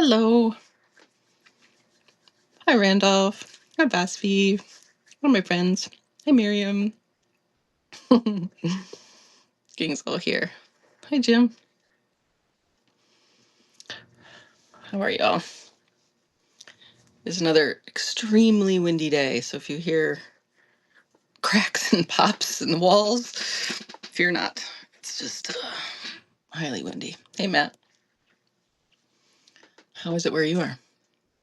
Hello. Hi, Randolph. Hi, Vasvi. One of my friends. Hi, Miriam. Gang's all here. Hi, Jim. How are y'all? It's another extremely windy day, so if you hear cracks and pops in the walls, fear not. It's just highly windy. Hey, Matt. How is it where you are?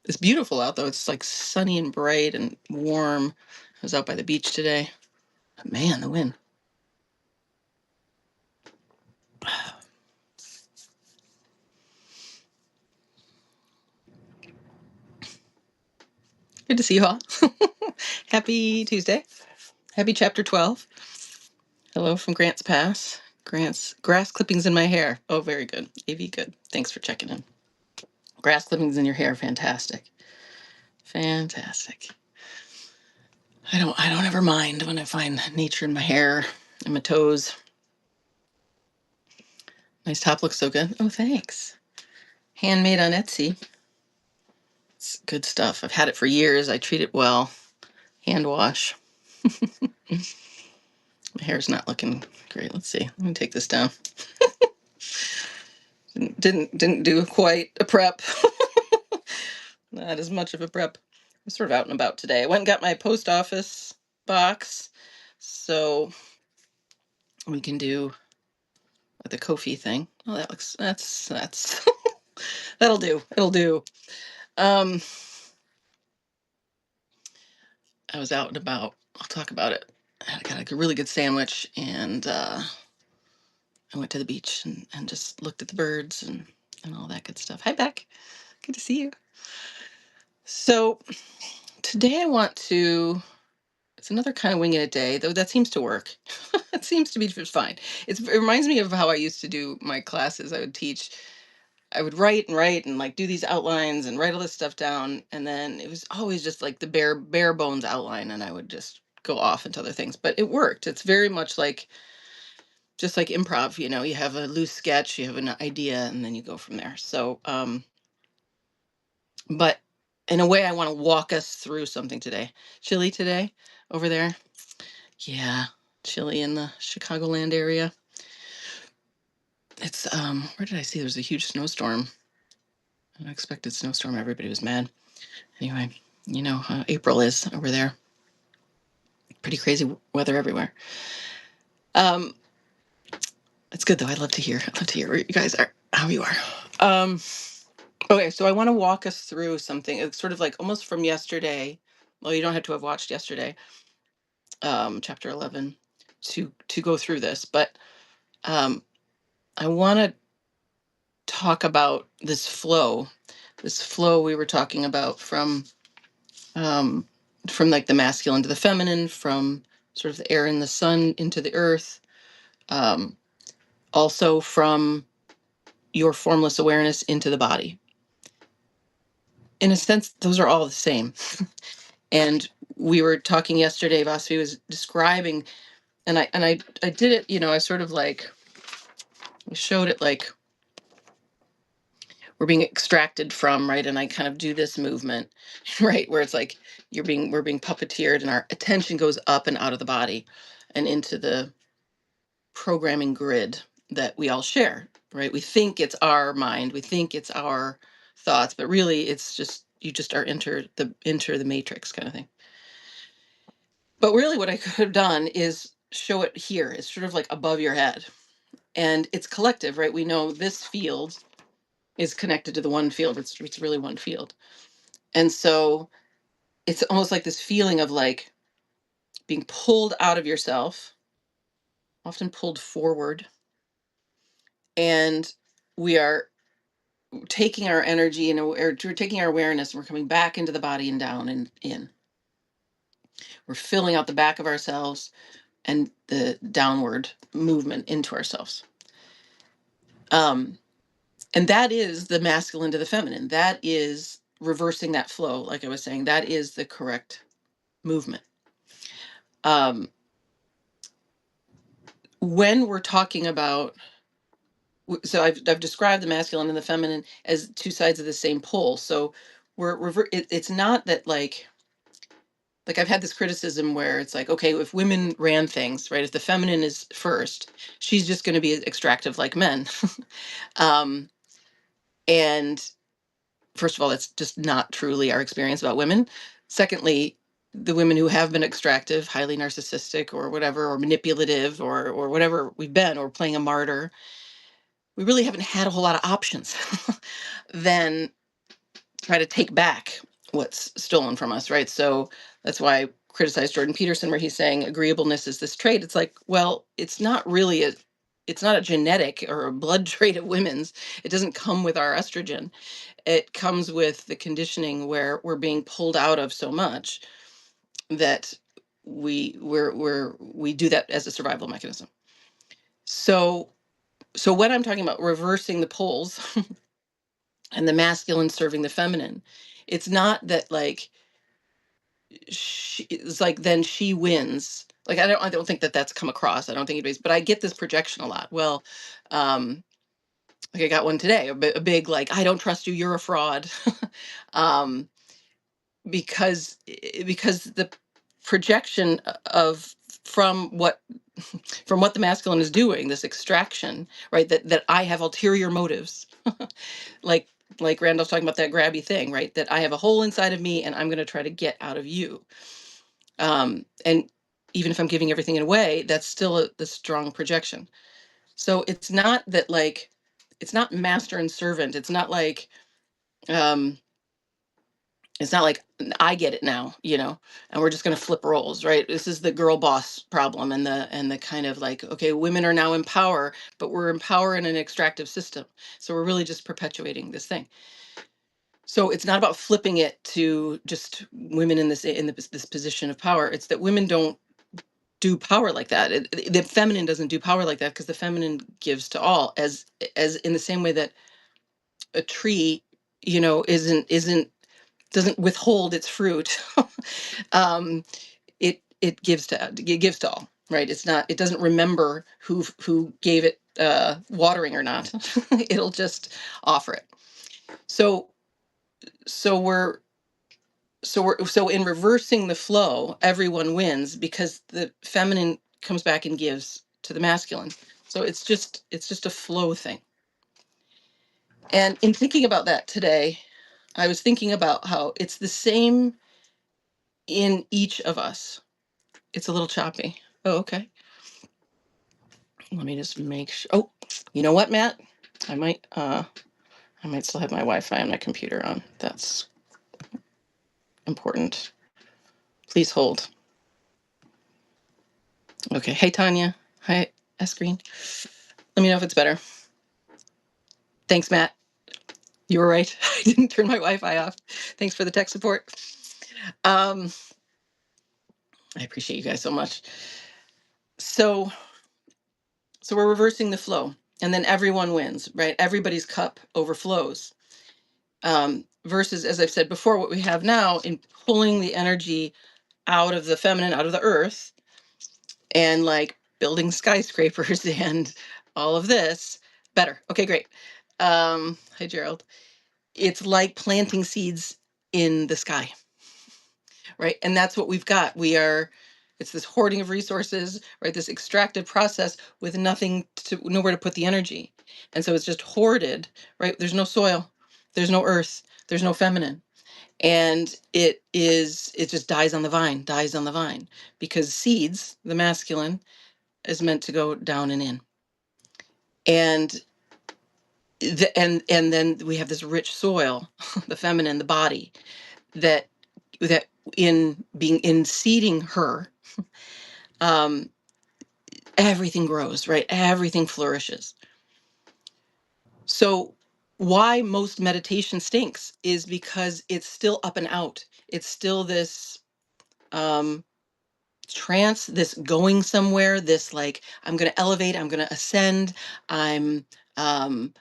It's beautiful out, though. It's like sunny and bright and warm. I was out by the beach today. But man, the wind. Good to see you all. Happy Tuesday. Happy chapter 12. Hello from Grants Pass. Grants grass clippings in my hair. Oh, very good. AV, good. Thanks for checking in. Grass clippings in your hair, fantastic. Fantastic. I don't ever mind when I find nature in my hair and my toes. Nice top, looks so good. Oh, thanks. Handmade on Etsy. It's good stuff. I've had it for years. I treat it well. Hand wash. My hair's not looking great. Let's see. Let me take this down. Didn't do quite a prep. Not as much of a prep. I'm sort of out and about today. I went and got my post office box, so we can do the Ko-fi thing. Oh, that's that'll do. It'll do. Um, I was out and about. I'll talk about it. I got a really good sandwich, and I went to the beach and just looked at the birds and all that good stuff. Hi, Beck. Good to see you. So today I want to. It's another kind of winging it day, though that seems to work. It seems to be just fine. It reminds me of how I used to do my classes. I would teach, I would write and like do these outlines and write all this stuff down. And then it was always just like the bare bones outline. And I would just go off into other things. But it worked. It's very much like, just like improv, you have a loose sketch, you have an idea, and then you go from there. So, but in a way, I want to walk us through something today. Chilly today over there. Yeah, chilly in the Chicagoland area. It's where did I see there's a huge snowstorm? An unexpected snowstorm. Everybody was mad. Anyway, how April is over there. Pretty crazy weather everywhere. Um, it's good though. I'd love to hear where you guys are, how you are. Okay, so I want to walk us through something. It's sort of like almost from yesterday. Well, you don't have to have watched yesterday, chapter 11, to go through this, but um, I want to talk about this flow we were talking about um from like the masculine to the feminine, from sort of the air and the sun into the earth, um also from your formless awareness into the body. In a sense, those are all the same. And we were talking yesterday, Vasvi was describing, and I did it, I sort of like showed it like we're being extracted from, right? And I kind of do this movement, right, where it's like we're being puppeteered, and our attention goes up and out of the body and into the programming grid that we all share, right? We think it's our mind, we think it's our thoughts, but really it's just you just are enter the matrix kind of thing. But really what I could have done is show it here. It's sort of like above your head. And it's collective, right? We know this field is connected to the one field. It's really one field. And so it's almost like this feeling of like being pulled out of yourself, often pulled forward. And we are taking our energy and we're taking our awareness, and we're coming back into the body and down and in. We're filling out the back of ourselves and the downward movement into ourselves. And that is the masculine to the feminine. That is reversing that flow. Like I was saying, that is the correct movement. When we're talking about so I've described the masculine and the feminine as two sides of the same pole. So it's not that like I've had this criticism where it's like, okay, if women ran things, right, if the feminine is first, she's just going to be extractive like men. um, and first of all, that's just not truly our experience about women. Secondly, the women who have been extractive, highly narcissistic or whatever, or manipulative or whatever we've been, or playing a martyr, we really haven't had a whole lot of options than try to take back what's stolen from us, right? So that's why I criticize Jordan Peterson, where he's saying agreeableness is this trait. It's like, well, it's not a genetic or a blood trait of women's. It doesn't come with our estrogen. It comes with the conditioning where we're being pulled out of so much that we do that as a survival mechanism. So when I'm talking about reversing the poles and the masculine serving the feminine, it's not that like it's like then she wins. Like I don't think that that's come across. I don't think anybody's, but I get this projection a lot. Well, um like I got one today, a big like, I don't trust you, you're a fraud. um because the projection of from what from what the masculine is doing, this extraction, right, that I have ulterior motives. like Randall's talking about that grabby thing, right, that I have a hole inside of me and I'm going to try to get out of you. And even if I'm giving everything away, that's still the strong projection. So it's not master and servant. Um it's not like I get it now, and we're just going to flip roles, right? This is the girl boss problem, and the kind of like, okay, women are now in power, but we're in power in an extractive system. So we're really just perpetuating this thing. So it's not about flipping it to just women in this position of power. It's that women don't do power like that. The feminine doesn't do power like that because the feminine gives to all, as in the same way that a tree, isn't doesn't withhold its fruit. um, it gives to all, right? It doesn't remember who gave it watering or not. It'll just offer it. So so we're so in reversing the flow, everyone wins because the feminine comes back and gives to the masculine. So it's just a flow thing. And in thinking about that today, I was thinking about how it's the same in each of us. It's a little choppy. Oh, okay. Let me just make sure. Oh, you know what, Matt? I might still have my Wi-Fi on my computer on. That's important. Please hold. Okay. Hey, Tanya. Hi, S Green. Let me know if it's better. Thanks, Matt. You were right. I didn't turn my Wi-Fi off. Thanks for the tech support. I appreciate you guys so much. So we're reversing the flow, and then everyone wins, right? Everybody's cup overflows. Versus, as I've said before, what we have now in pulling the energy out of the feminine, out of the earth, and like building skyscrapers and all of this. Better. Okay, great. Hi, Gerald. It's like planting seeds in the sky, right? And that's what we've got. It's this hoarding of resources, right? This extractive process with nowhere to put the energy. And so it's just hoarded, right? There's no soil, there's no earth, there's no feminine. And it just dies on the vine, because seeds, the masculine, is meant to go down and in. And and then we have this rich soil, the feminine, the body, that in seeding her, um, everything grows, right? Everything flourishes. So why most meditation stinks is because it's still up and out. It's still this um trance, this going somewhere, this like, I'm going to elevate, I'm going to ascend, I'm um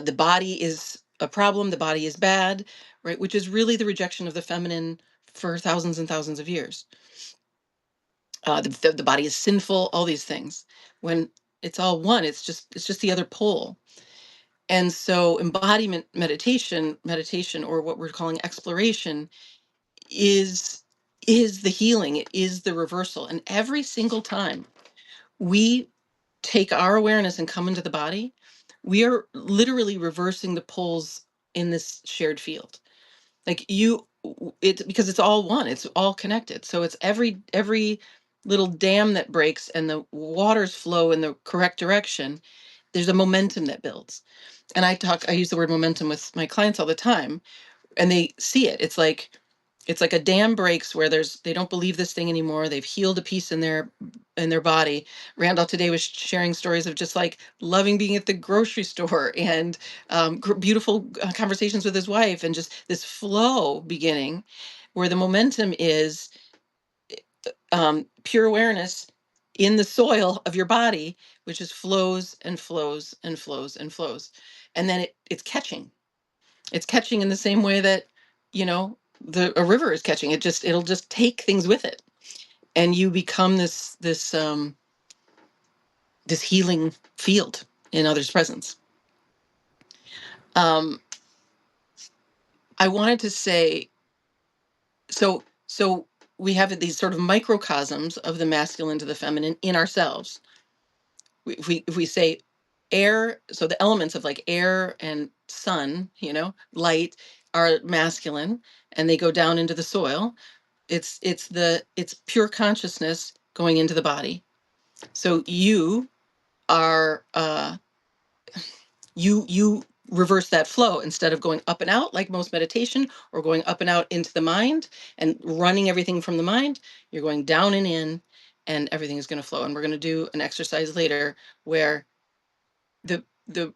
the body is a problem, the body is bad, right? Which is really the rejection of the feminine for thousands and thousands of years. The body is sinful, all these things, when it's all one. It's just the other pole. And so embodiment meditation, or what we're calling exploration, is the healing, it is the reversal. And every single time we take our awareness and come into the body, we are literally reversing the poles in this shared field. Like it, because it's all one, it's all connected. So it's every little dam that breaks and the waters flow in the correct direction, there's a momentum that builds. And I use the word momentum with my clients all the time, and they see it. It's like a dam breaks where they don't believe this thing anymore. They've healed a piece in their body. Randall today was sharing stories of just like loving being at the grocery store, and beautiful conversations with his wife, and just this flow beginning where the momentum is pure awareness in the soil of your body, which is flows and flows and flows and flows. And then it's catching. It's catching in the same way that, a river is catching. It'll just take things with it. And you become this healing field in others' presence. Um, I wanted to say, so we have these sort of microcosms of the masculine to the feminine in ourselves. If we say air, so the elements of like air and sun, light, are masculine, and they go down into the soil. It's pure consciousness going into the body. So you are you reverse that flow. Instead of going up and out like most meditation, or going up and out into the mind and running everything from the mind, you're going down and in, and everything is going to flow. And we're going to do an exercise later where the the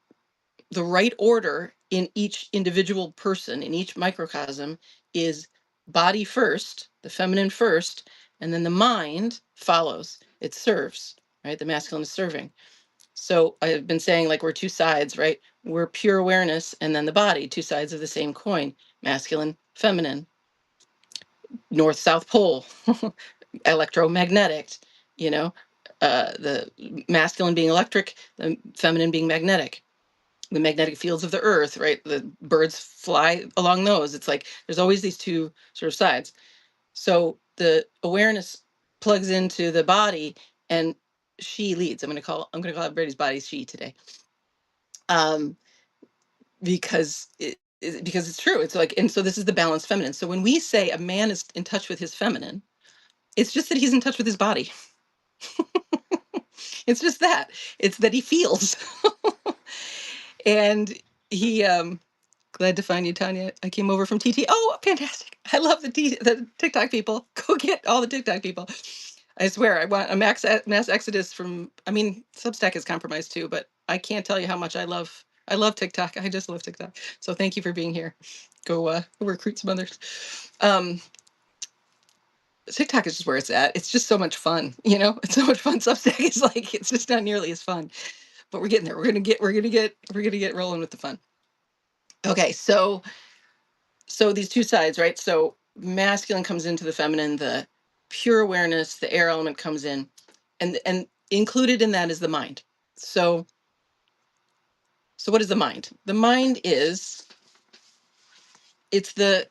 the right order in each individual person, in each microcosm, is body first, the feminine first, and then the mind follows. It serves, right? The masculine is serving. So I've been saying, like, we're two sides, right? We're pure awareness, and then the body, two sides of the same coin, masculine, feminine, north, south pole, electromagnetic, you know, the masculine being electric, the feminine being magnetic, the magnetic fields of the earth, right? The birds fly along those. It's like there's always these two sort of sides. So the awareness plugs into the body, and she leads. I'm gonna call everybody's body she today. Um, because it's true. It's like, and so this is the balanced feminine. So when we say a man is in touch with his feminine, it's just that he's in touch with his body. It's just that. It's that he feels. And he glad to find you, Tanya. I came over from TT. Oh, fantastic. I love the TikTok people. Go get all the TikTok people. I swear, I want a mass exodus from, Substack is compromised too, but I can't tell you how much I love TikTok. I just love TikTok. So thank you for being here. Go recruit some others. Um, TikTok is just where it's at. It's just so much fun, It's so much fun. Substack is like, it's just not nearly as fun. But we're getting there. We're gonna get rolling with the fun. Okay, so these two sides, right? So masculine comes into the feminine, the pure awareness, the air element comes in, and included in that is the mind. So what is the mind? The mind is, it's the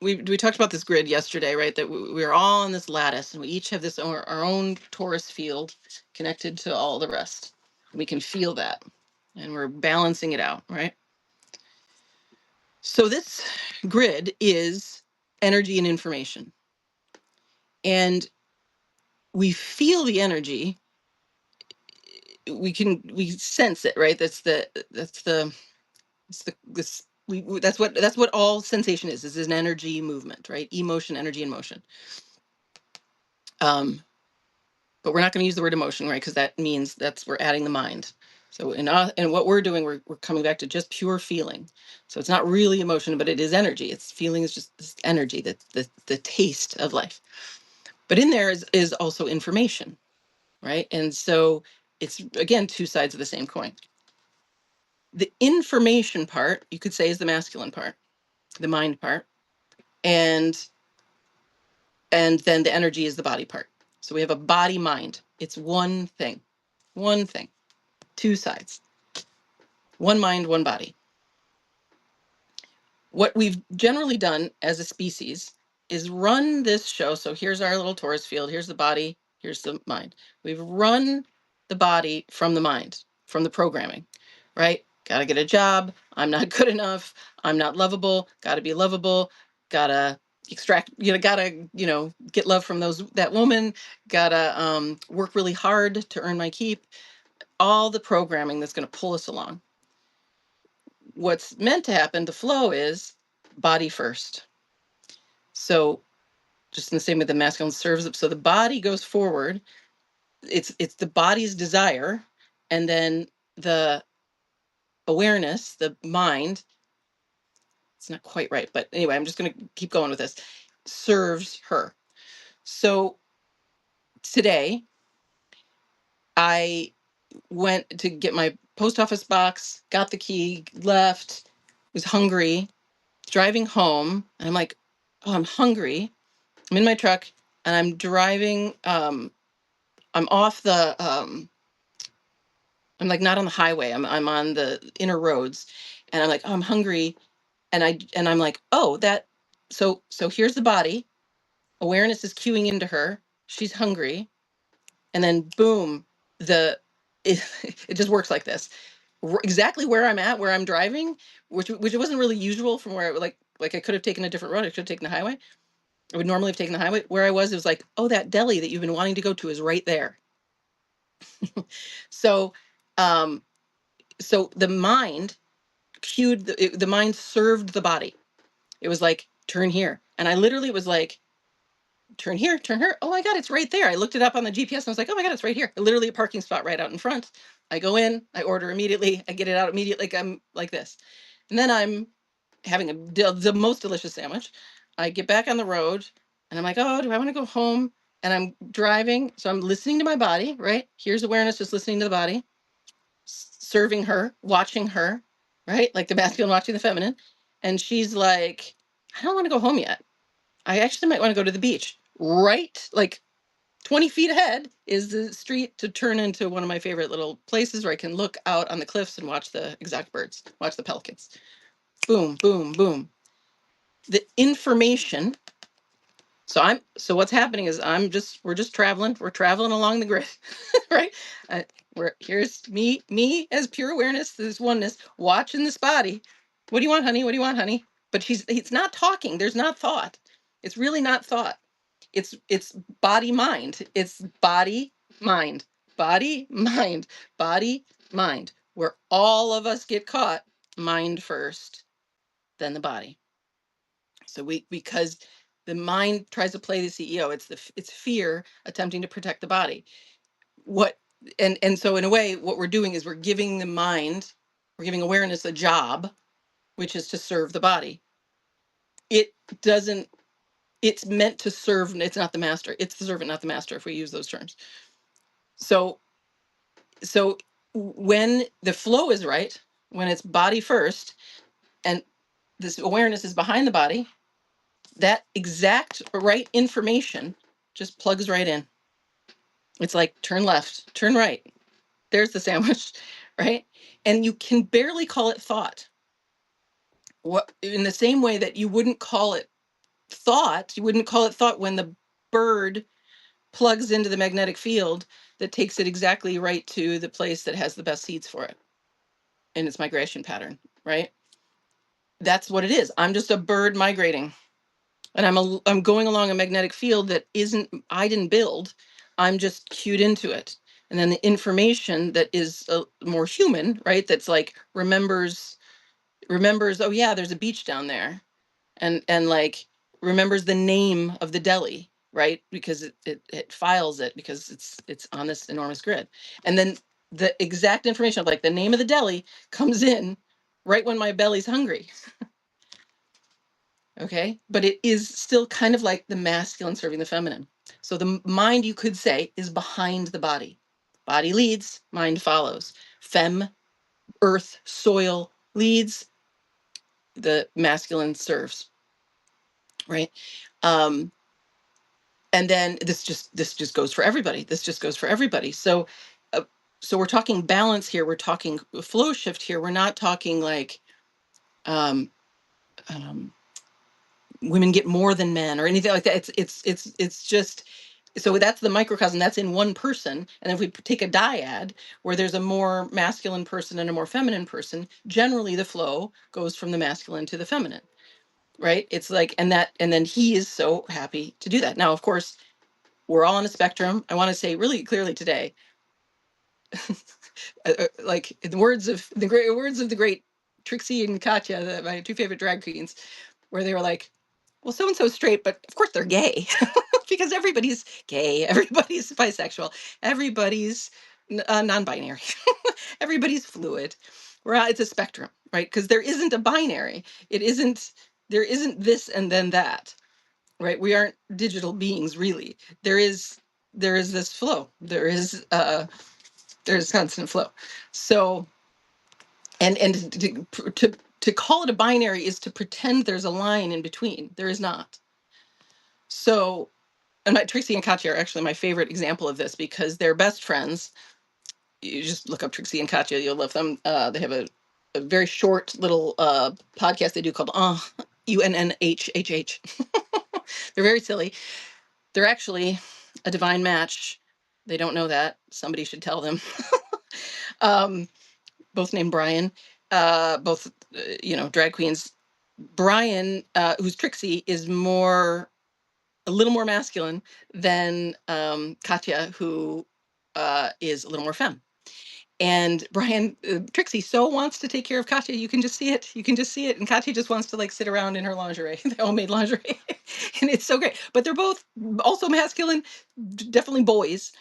we talked about this grid yesterday, right? That we're all on this lattice, and we each have our own torus field connected to all the rest. We can feel that, and we're balancing it out, right? So this grid is energy and information. And we feel the energy. We sense it, right? That's what all sensation is an energy movement, right? Emotion, energy, and motion. But we're not going to use the word emotion, right? Because that means we're adding the mind. So in what we're doing, we're coming back to just pure feeling. So it's not really emotion, but it is energy. It's feeling, is just this energy, the taste of life. But in there is also information, right? And so it's, again, two sides of the same coin. The information part, you could say, is the masculine part, the mind part, and then the energy is the body part. So we have a body mind. It's one thing, two sides. One mind, one body. What we've generally done as a species is run this show. So here's our little torus field. Here's the body. Here's the mind. We've run the body from the mind, from the programming, right? Got to get a job. I'm not good enough. I'm not lovable. Got to be lovable. Got to extract, got to, get love from that woman. Got to work really hard to earn my keep. All the programming that's going to pull us along. What's meant to happen, the flow is body first. So just in the same way the masculine serves up. So the body goes forward. It's the body's desire, and then the awareness, the mind, it's not quite right, but anyway, I'm just going to keep going with this, serves her. So today I went to get my post office box, got the key, left, was hungry, driving home, and I'm like, oh, I'm hungry. I'm in my truck and I'm driving. I'm off the. I'm like not on the highway. I'm on the inner roads, and I'm like, oh, I'm hungry, and I'm like, oh, that. So here's the body. Awareness is cueing into her. She's hungry, and then boom, it, it just works like this. Exactly where I'm at, where I'm driving, which wasn't really usual from where like I could have taken a different road. I could have taken the highway. I would normally have taken the highway. Where I was, it was like, oh, that deli that you've been wanting to go to is right there. So, um, so the mind cued the mind served the body. It was like, turn here, and I literally was like, turn here, turn here. Oh my God, it's right there. I looked it up on the GPS and I was like, oh my God, it's right here. Literally a parking spot right out in front. I go in, I order immediately, I get it out immediately. Like I'm like this, and then I'm having the most delicious sandwich. I get back on the road and I'm like, oh, do I want to go home? And I'm driving. So I'm listening to my body, right? Here's awareness, just listening to the body, serving her, watching her, right? Like the masculine watching the feminine. And she's like, I don't want to go home yet. I actually might want to go to the beach. Right? Like 20 feet ahead is the street to turn into one of my favorite little places where I can look out on the cliffs and watch the exotic birds, watch the pelicans. Boom, boom, boom. The information. So what's happening is we're just traveling. We're traveling along the grid, right? Here's me as pure awareness, this oneness, watching this body. What do you want, honey? What do you want, honey? But it's not talking. There's not thought. It's really not thought. It's body mind. It's body mind, body mind, body mind. Where all of us get caught, mind first, then the body. So because the mind tries to play the CEO, it's fear attempting to protect the body. What and so in a way, what we're doing is we're giving the mind, we're giving awareness a job, which is to serve the body. It doesn't. It's meant to serve. It's not the master. It's the servant, not the master. If we use those terms. So when the flow is right, when it's body first, and this awareness is behind the body, that exact right information just plugs right in. It's like turn left, turn right. There's the sandwich, right? And you can barely call it thought. What in the same way that you wouldn't call it thought, you wouldn't call it thought when the bird plugs into the magnetic field that takes it exactly right to the place that has the best seeds for it in its migration pattern, right? That's what it is. I'm just a bird migrating. And I'm going along a magnetic field that I didn't build. I'm just cued into it. And then the information that is more human, right? That's like remembers, oh yeah, there's a beach down there. And like remembers the name of the deli, right? Because it files it because it's on this enormous grid. And then the exact information of like the name of the deli comes in right when my belly's hungry. Okay, but it is still kind of like the masculine serving the feminine. So the mind, you could say, is behind the body. Body leads, mind follows. Fem, earth, soil leads, the masculine serves, right? um and then this just goes for everybody. This just goes for everybody. So So we're talking balance here. We're talking flow shift here. We're not talking like um, um, women get more than men or anything like that. It's just, so that's the microcosm. That's in one person. And if we take a dyad where there's a more masculine person and a more feminine person, generally the flow goes from the masculine to the feminine, right? It's like, and then he is so happy to do that. Now, of course, we're all on a spectrum. I want to say really clearly today, like in the words of the great Trixie and Katya, my two favorite drag queens, where they were like, well, so and so's straight, but of course they're gay. Because everybody's gay, everybody's bisexual, everybody's non-binary, everybody's fluid. It's a spectrum, right? Because there isn't a binary. It isn't, there isn't this and then that, right? We aren't digital beings, really. There is this flow. There's constant flow. So, and to call it a binary is to pretend there's a line in between. There is not. So, and Trixie and Katya are actually my favorite example of this because they're best friends. You just look up Trixie and Katya, you'll love them. They have a very short little podcast they do called UNNHHH. They're very silly. They're actually a divine match. They don't know that. Somebody should tell them. um, both named Brian. Both, drag queens. Brian, who's Trixie, is a little more masculine than Katya, who is a little more femme. And Brian, Trixie so wants to take care of Katya. You can just see it. You can just see it. And Katya just wants to like sit around in her lingerie, the homemade lingerie. And it's so great. But they're both also masculine, definitely boys.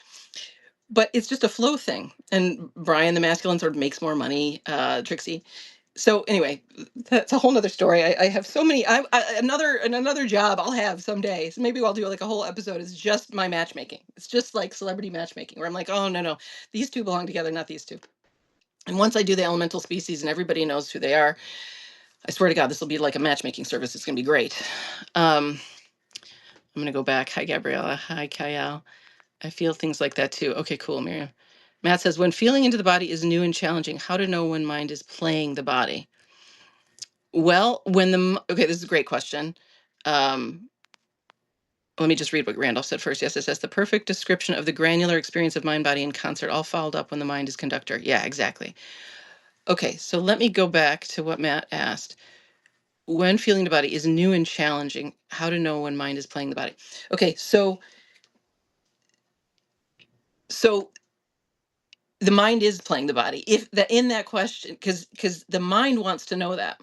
But it's just a flow thing. And Brian, the masculine, sort of makes more money. Trixie, so anyway, that's a whole nother story. I have so many. Another job I'll have someday. So maybe I'll do like a whole episode. Is just my matchmaking. It's just like celebrity matchmaking, where I'm like, oh no, these two belong together, not these two. And once I do the elemental species and everybody knows who they are, I swear to God, this will be like a matchmaking service. It's gonna be great. I'm gonna go back. Hi, Gabriella. Hi, Kyle. I feel things like that too. Okay, cool, Miriam. Matt says, when feeling into the body is new and challenging, how to know when mind is playing the body? Well, okay, this is a great question. Um, Let me just read what Randolph said first. Yes, it says the perfect description of the granular experience of mind, body, and concert, all followed up when the mind is conductor. Yeah, exactly. Okay, so let me go back to what Matt asked. When feeling the body is new and challenging, how to know when mind is playing the body? Okay, so the mind is playing the body. If that in that question, because the mind wants to know that,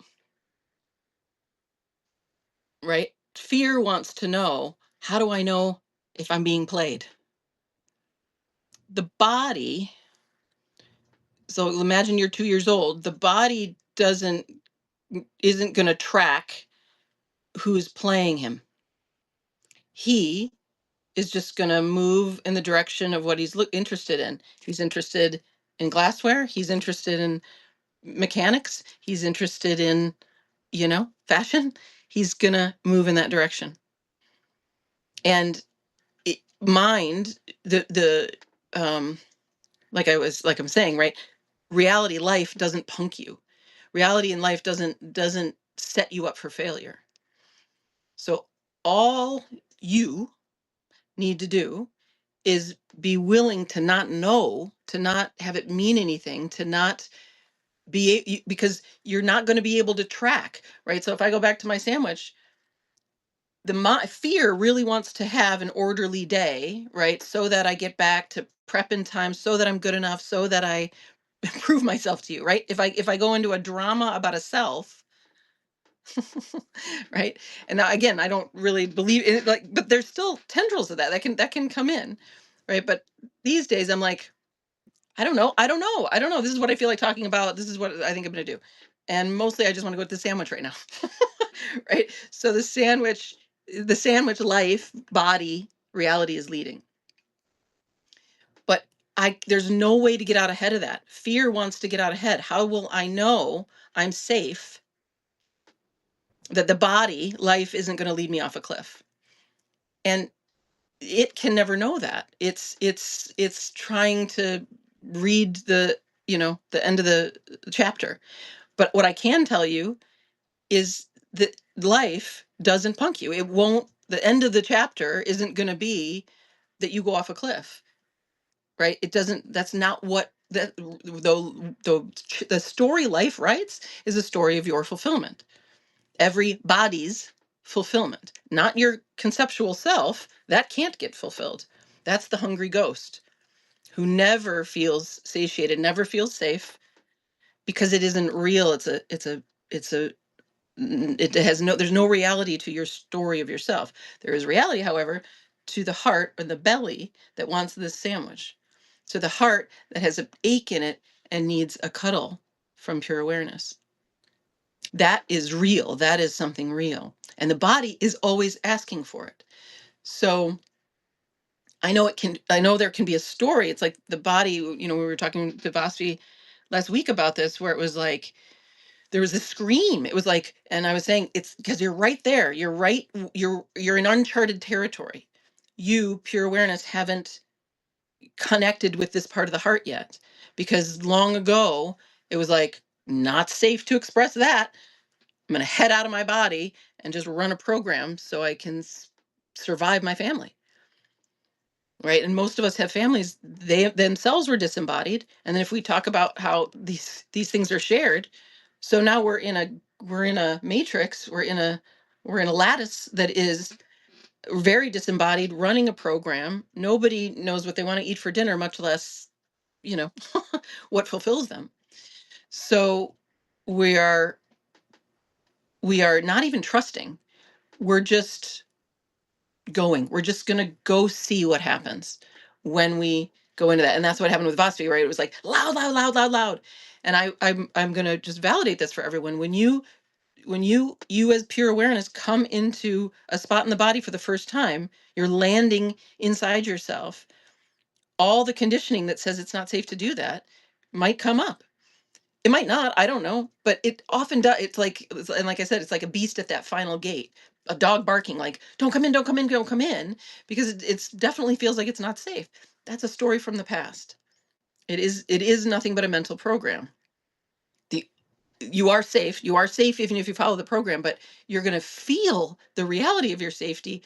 right? Fear wants to know, how do I know if I'm being played? The body, so imagine you're 2 years old, the body isn't going to track who's playing him. He is just going to move in the direction of what he's interested in. He's interested in glassware, he's interested in mechanics, he's interested in, fashion. He's going to move in that direction. And mind, the like I'm saying, right? Reality life doesn't punk you. Reality in life doesn't set you up for failure. So all you need to do is be willing to not know, to not have it mean anything, to not because you're not going to be able to track, right? So if I go back to my sandwich, my fear really wants to have an orderly day, right? So that I get back to prep in time, so that I'm good enough, so that I prove myself to you, right? If I go into a drama about a self, right? And now again, I don't really believe in it, like, but there's still tendrils of that can come in, right? But these days I'm like, I don't know. This is what I feel like talking about. This is what I think I'm gonna do. And mostly I just want to go to the sandwich right now. Right? So the sandwich life, body, reality is leading. But there's no way to get out ahead of that. Fear wants to get out ahead. How will I know I'm safe? That the body, life isn't going to lead me off a cliff. And it can never know that. It's trying to read the, the end of the chapter. But what I can tell you is that life doesn't punk you. It won't, the end of the chapter isn't going to be that you go off a cliff, right? It doesn't, that's not what the story life writes is a story of your fulfillment. Everybody's fulfillment, not your conceptual self, that can't get fulfilled. That's the hungry ghost who never feels satiated, never feels safe because it isn't real. It's a it has no, there's no reality to your story of yourself. There is reality, however, to the heart or the belly that wants this sandwich. So the heart that has an ache in it and needs a cuddle from pure awareness. That is real. That is something real. And the body is always asking for it. So I know there can be a story. It's like the body, we were talking to Vasvi last week about this, where it was like, there was a scream. It was like, and I was saying, it's because you're right there. You're right. You're in uncharted territory. You, pure awareness, haven't connected with this part of the heart yet, because long ago it was like not safe to express that. I'm going to head out of my body and just run a program so I can survive my family. Right. And most of us have families, they themselves were disembodied. And then if we talk about how these things are shared, so now we're in a matrix, we're in a lattice that is very disembodied, running a program. Nobody knows what they want to eat for dinner, much less, you know, what fulfills them. So we are not even trusting. We're just going. We're just going to go see what happens when we go into that. And that's what happened with Vasvi, right? It was like loud, loud, loud, loud, loud. And I'm going to just validate this for everyone. When you as pure awareness come into a spot in the body for the first time, you're landing inside yourself. All the conditioning that says it's not safe to do that might come up. It might not, I don't know, but it often does. And like I said, it's like a beast at that final gate, a dog barking, like, don't come in, don't come in, don't come in, because it's definitely feels like it's not safe. That's a story from the past. It is nothing but a mental program. The You are safe. You are safe even if you follow the program, but you're going to feel the reality of your safety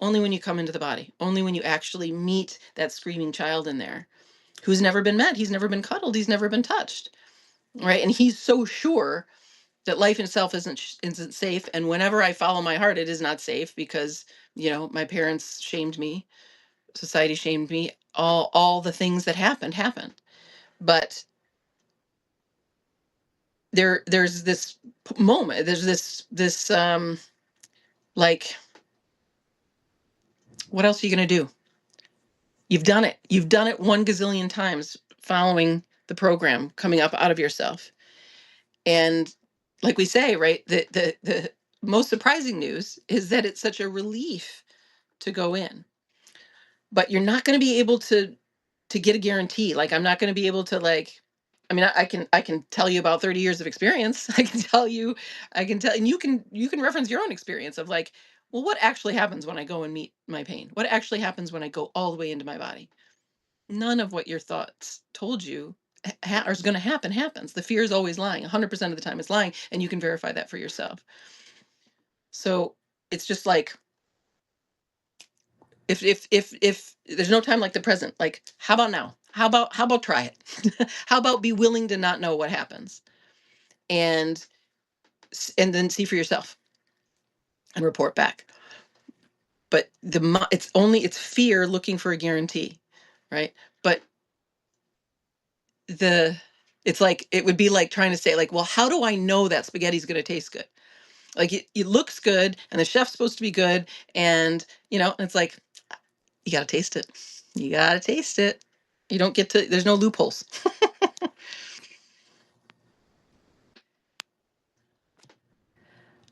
only when you come into the body, only when you actually meet that screaming child in there who's never been met, he's never been cuddled, he's never been touched, right? And he's so sure that life itself isn't safe, and whenever I follow my heart it is not safe because my parents shamed me, society shamed me, all the things that happened. But there's this moment, there's this like, what else are you going to do? You've done it 1 gazillion times, following the program, coming up out of yourself. And like we say, right, the most surprising news is that it's such a relief to go in. But you're not going to be able to get a guarantee. Like, I'm not going to be able to, like, I mean, I can tell you about 30 years of experience. I can tell, and you can reference your own experience of like, well, what actually happens when I go and meet my pain? What actually happens when I go all the way into my body? None of what your thoughts told you is going to happens. The fear is always lying. 100% of the time it's lying, and you can verify that for yourself. So it's just like, if there's no time like the present, like, how about now? How about try it? How about be willing to not know what happens, and and then see for yourself and report back. But it's fear looking for a guarantee, right? But the it's like, it would be like trying to say, like, well, how do I know that spaghetti's going to taste good? Like, it looks good and the chef's supposed to be good, and it's like, you got to taste it. You got to taste it. You don't get to, there's no loopholes.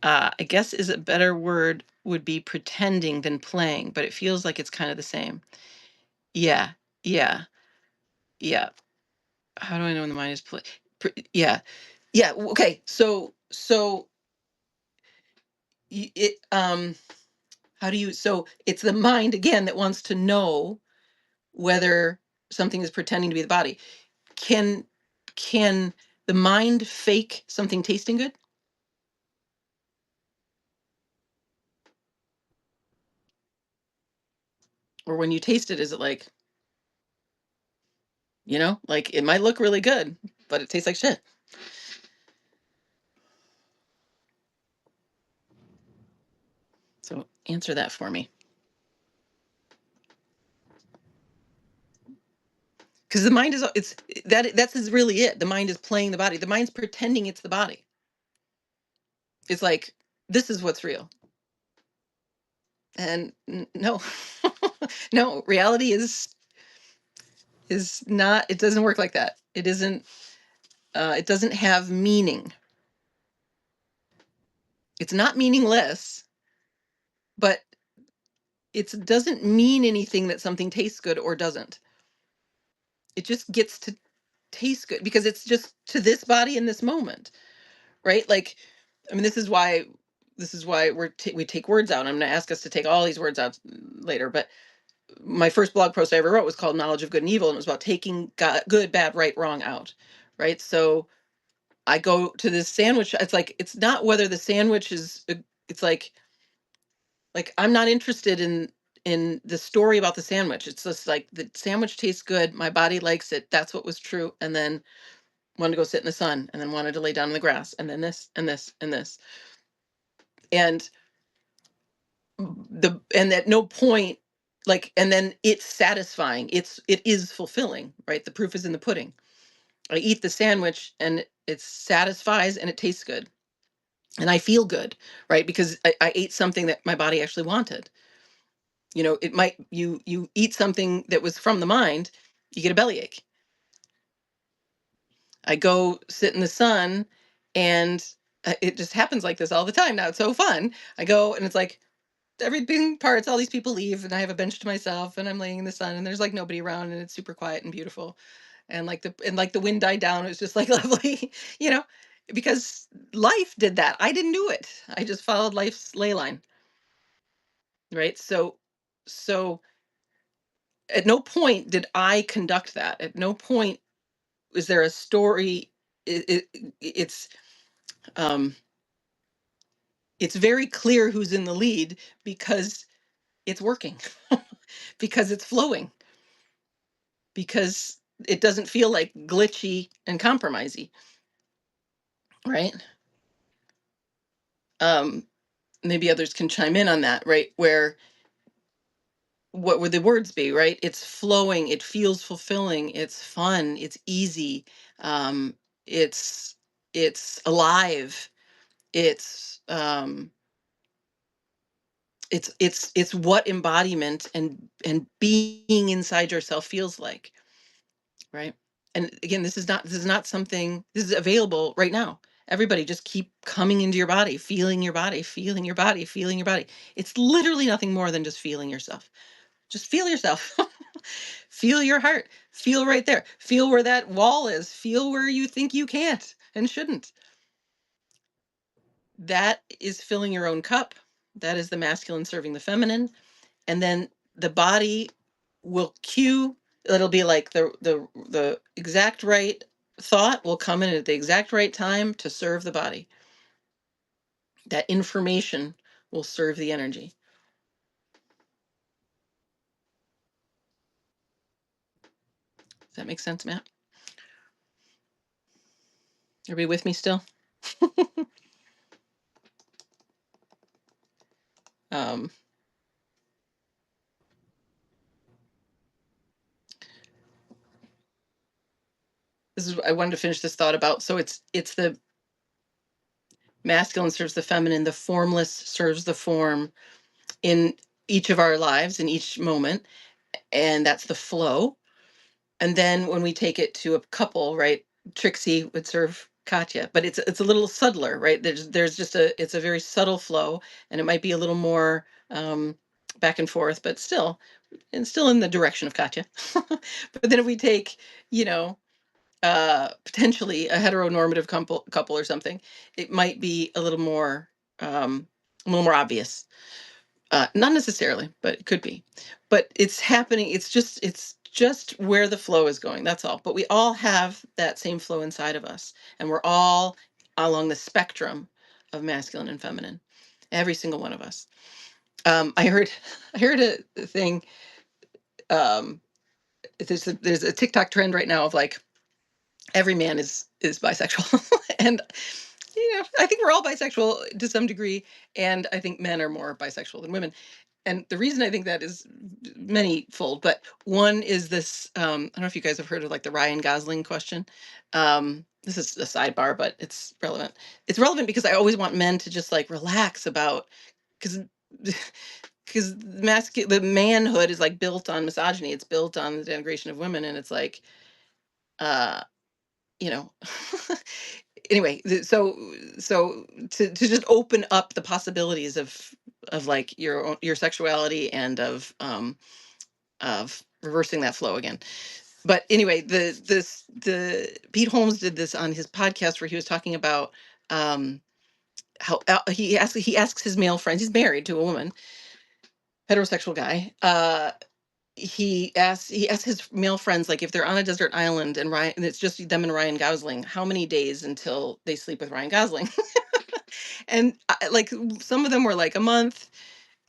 I guess is a better word would be pretending than playing, but it feels like it's kind of the same. Yeah, yeah, yeah. How do I know when the mind is yeah, yeah. Okay, so it how do you, so it's the mind again that wants to know whether something is pretending to be the body. can can the mind fake something tasting good? Or when you taste it, is it like, like it might look really good, but it tastes like shit? So answer that for me. Because the mind is it's that's is really it. The mind is playing the body. The mind's pretending it's the body. It's like, this is what's real. And no. No, reality is not, it doesn't work like that. It doesn't have meaning. It's not meaningless, but it doesn't mean anything that something tastes good or doesn't. It just gets to taste good because it's just to this body in this moment, right? Like, I mean, this is why we take words out. I'm going to ask us to take all these words out later, but my first blog post I ever wrote was called Knowledge of Good and Evil, and it was about taking good, bad, right, wrong out, right? So I go to this sandwich. It's like, it's not whether the sandwich is. It's like I'm not interested in the story about the sandwich. It's just like the sandwich tastes good. My body likes it. That's what was true. And then wanted to go sit in the sun, and then wanted to lay down in the grass, and then this and this and this, and and at no point, like, and then it's satisfying. It is fulfilling, right? The proof is in the pudding. I eat the sandwich, and it satisfies, and it tastes good, and I feel good, right? Because I ate something that my body actually wanted. It might, you eat something that was from the mind, you get a bellyache. I go sit in the sun, and it just happens like this all the time now. It's so fun. I go, and it's like everything parts, all these people leave, and I have a bench to myself, and I'm laying in the sun, and there's like nobody around, and it's super quiet and beautiful. And like the wind died down. It was just like lovely, you know, because life did that. I didn't do it. I just followed life's ley line, right? So at no point did I conduct that. At no point is there a story. It's um it's very clear who's in the lead because it's working, because it's flowing, because it doesn't feel like glitchy and compromisey, right? um Maybe others can chime in on that, right? Where, what would the words be, right? It's flowing, it feels fulfilling, it's fun, it's easy, um it's it's alive, it's what embodiment and being inside yourself feels like, right? And again, this is not something, this is available right now. Everybody just keep coming into your body, feeling your body, feeling your body, feeling your body. It's literally nothing more than just feeling yourself. Just feel yourself. Feel your heart. Feel right there. Feel where that wall is. Feel where you think you can't and shouldn't. That is filling your own cup. That is the masculine serving the feminine. And then the body will cue. It'll be like the exact right thought will come in at the exact right time to serve the body. That information will serve the energy. Does that make sense, Matt? Are we with me still? um, this is, I wanted to finish this thought about, so it's the masculine serves the feminine, the formless serves the form in each of our lives in each moment, and that's the flow. And then when we take it to a couple, right? Trixie would serve Katya, but it's a little subtler, right? There's just it's a very subtle flow, and it might be a little more back and forth, but still, and still in the direction of Katya. But then if we take, you know, potentially a heteronormative couple or something, it might be a little more obvious. Not necessarily, but it could be. But it's happening. It's just where the flow is going. That's all. But we all have that same flow inside of us, and we're all along the spectrum of masculine and feminine. Every single one of us. I heard, I heard a thing. Um, there's a TikTok trend right now of like every man is bisexual, and I think we're all bisexual to some degree, and I think men are more bisexual than women. And the reason I think that is many-fold, but one is this, I don't know if you guys have heard of like the Ryan Gosling question. This is a sidebar, but it's relevant. It's relevant because I always want men to just like relax about, because because the manhood is like built on misogyny. It's built on the denigration of women, and it's like, uh, you know, anyway, so to just open up the possibilities of like your sexuality and of reversing that flow again. But anyway, the Pete Holmes did this on his podcast where he was talking about how he asks his male friends. He's married to a woman, heterosexual guy. He asks his male friends, like, if they're on a desert island and it's just them and Ryan Gosling, how many days until they sleep with Ryan Gosling? And like some of them were like a month.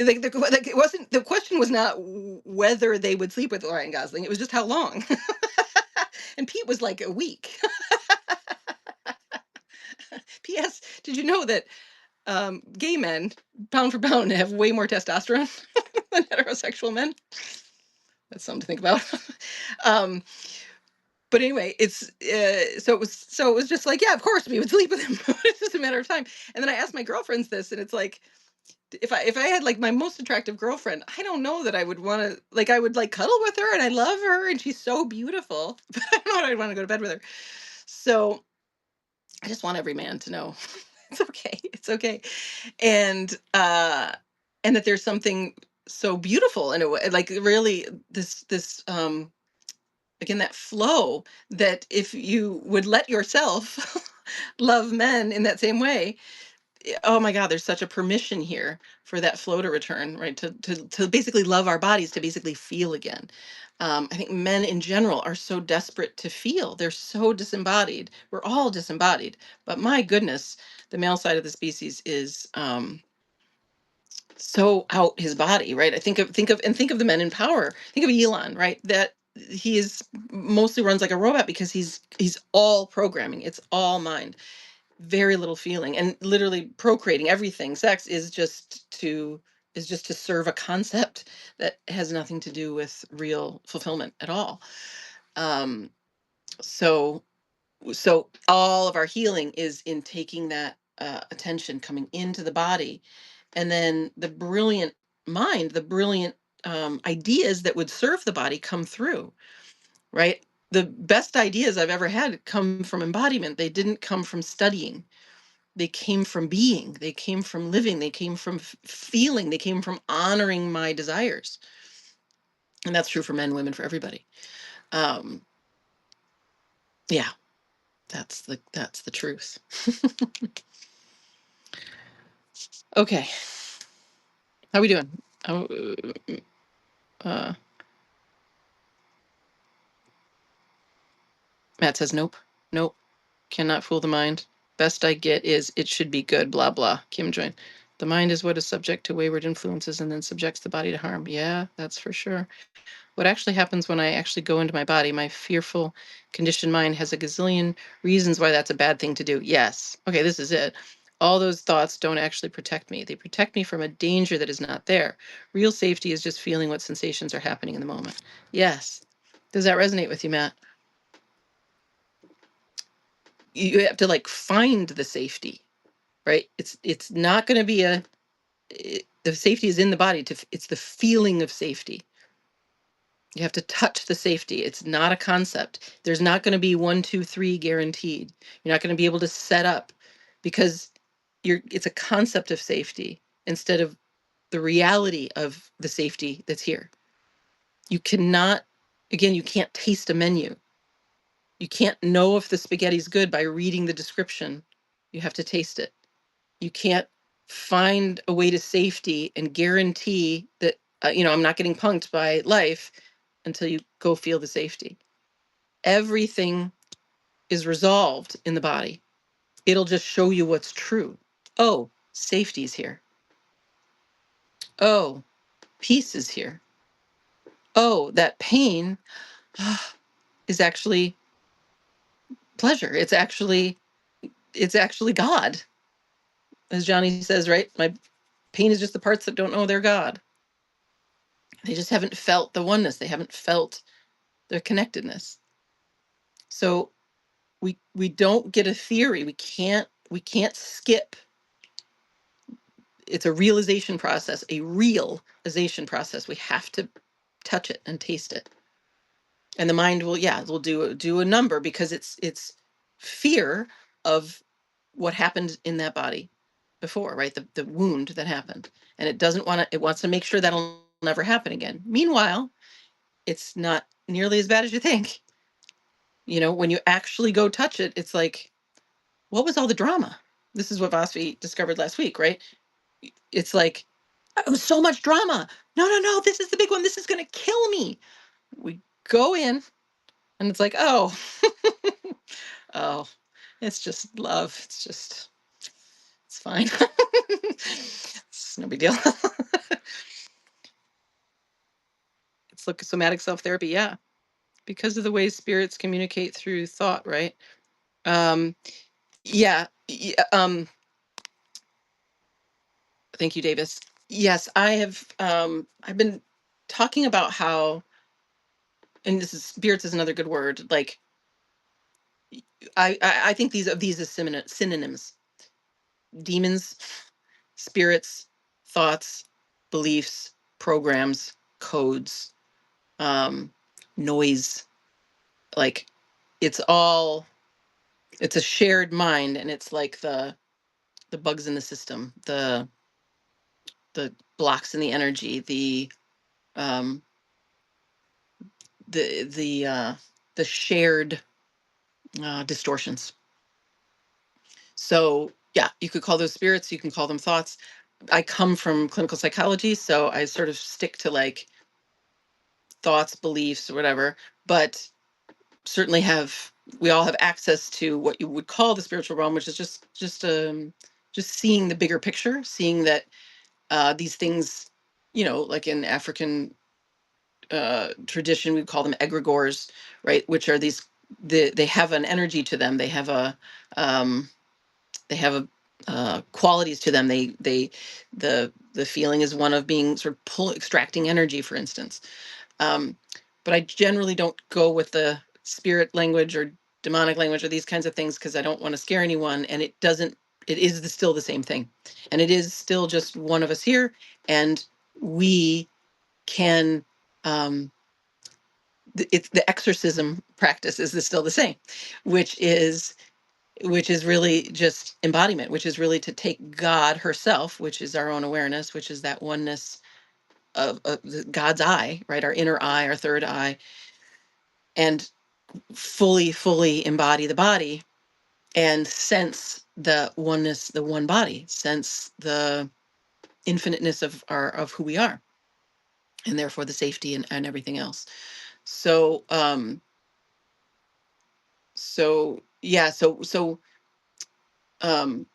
Like it wasn't, the question was not whether they would sleep with Ryan Gosling. It was just how long. And Pete was like a week. P.S. Did you know that gay men, pound for pound, have way more testosterone than heterosexual men? That's something to think about. um, but anyway, so it was just like, yeah, of course we would sleep with him. It's just a matter of time. And then I asked my girlfriends this, and it's like, if I had like my most attractive girlfriend, I don't know that I would want to, like, I would like cuddle with her, and I love her and she's so beautiful, but I don't know that I'd want to go to bed with her. So I just want every man to know it's okay. It's okay. And and that there's something so beautiful in a way, like really this again, that flow, that if you would let yourself love men in that same way, oh my god, there's such a permission here for that flow to return, right? To basically love our bodies, to basically feel again. I think men in general are so desperate to feel. They're so disembodied. We're all disembodied, but my goodness, the male side of the species is so out his body, right? I think of the men in power. Think of Elon, right? That he is mostly runs like a robot because he's all programming. It's all mind, very little feeling, and literally procreating. Everything, sex is just to serve a concept that has nothing to do with real fulfillment at all. um so so all of our healing is in taking that attention coming into the body, and then the brilliant mind, the brilliant ideas that would serve the body come through, right? The best ideas I've ever had come from embodiment. They didn't come from studying. They came from being, they came from living, they came from feeling, they came from honoring my desires. And that's true for men, women, for everybody. um yeah, that's the truth. Okay, how we doing? Oh, uh Matt says nope, nope, cannot fool the mind. Best I get is it should be good, blah blah. Kim join. The mind is what is subject to wayward influences and then subjects the body to harm. Yeah, that's for sure. What actually happens when I actually go into my body, my fearful, conditioned mind has a gazillion reasons why that's a bad thing to do. Yes. Okay, this is it. All those thoughts don't actually protect me. They protect me from a danger that is not there. Real safety is just feeling what sensations are happening in the moment. Yes. Does that resonate with you, Matt? You have to like find the safety, right? It's not going to be the safety is in the body. It's the feeling of safety. You have to touch the safety. It's not a concept. There's not going to be 1, 2, 3 guaranteed. You're not going to be able to set up, because it's a concept of safety instead of the reality of the safety that's here. You cannot, again, you can't taste a menu. You can't know if the spaghetti's good by reading the description. You have to taste it. You can't find a way to safety and guarantee that I'm not getting punked by life until you go feel the safety. Everything is resolved in the body. It'll just show you what's true. Oh, safety's here. Oh, peace is here. Oh, that pain is actually pleasure. It's actually God. As Johnny says, right? My pain is just the parts that don't know they're God. They just haven't felt the oneness. They haven't felt the connectedness. So we don't get a theory. We can't skip. It's a realization process, a realization process. We have to touch it and taste it. And the mind will do a number because it's fear of what happened in that body before, right? The wound that happened. And it wants to make sure that'll never happen again. Meanwhile, it's not nearly as bad as you think. When you actually go touch it, it's like, what was all the drama? This is what Vasvi discovered last week, right? It's like, it was so much drama. No, no, no, this is the big one. This is going to kill me. We go in and it's like, oh, oh, it's just love. It's fine. It's no big deal. It's like somatic self-therapy. Yeah. Because of the way spirits communicate through thought, right? Um, yeah. Thank you, Davis. Yes, I've been talking about how, and this is spirits is another good word. Like I think these as synonyms. Demons, spirits, thoughts, beliefs, programs, codes, um, noise. Like it's a shared mind, and it's like the bugs in the system, the blocks in the energy, um, the shared distortions. So yeah, you could call those spirits, you can call them thoughts. I come from clinical psychology, so I sort of stick to like thoughts, beliefs, or whatever, but certainly we all have access to what you would call the spiritual realm, which is just seeing the bigger picture, seeing that these things, like in African tradition, we call them egregores, right? Which are they have an energy to them. Um, they have a qualities to them. The feeling is one of being sort of extracting energy, for instance. Um, but I generally don't go with the spirit language or demonic language or these kinds of things because I don't want to scare anyone. And it is still the same thing. And it is still just one of us here. And we can, it's the exorcism practice is still the same, which is really just embodiment, which is really to take God herself, which is our own awareness, which is that oneness of God's eye, right? Our inner eye, our third eye, and fully embody the body and sense the oneness, the one body, sense the infiniteness of who we are, and therefore the safety and everything else. So yeah, um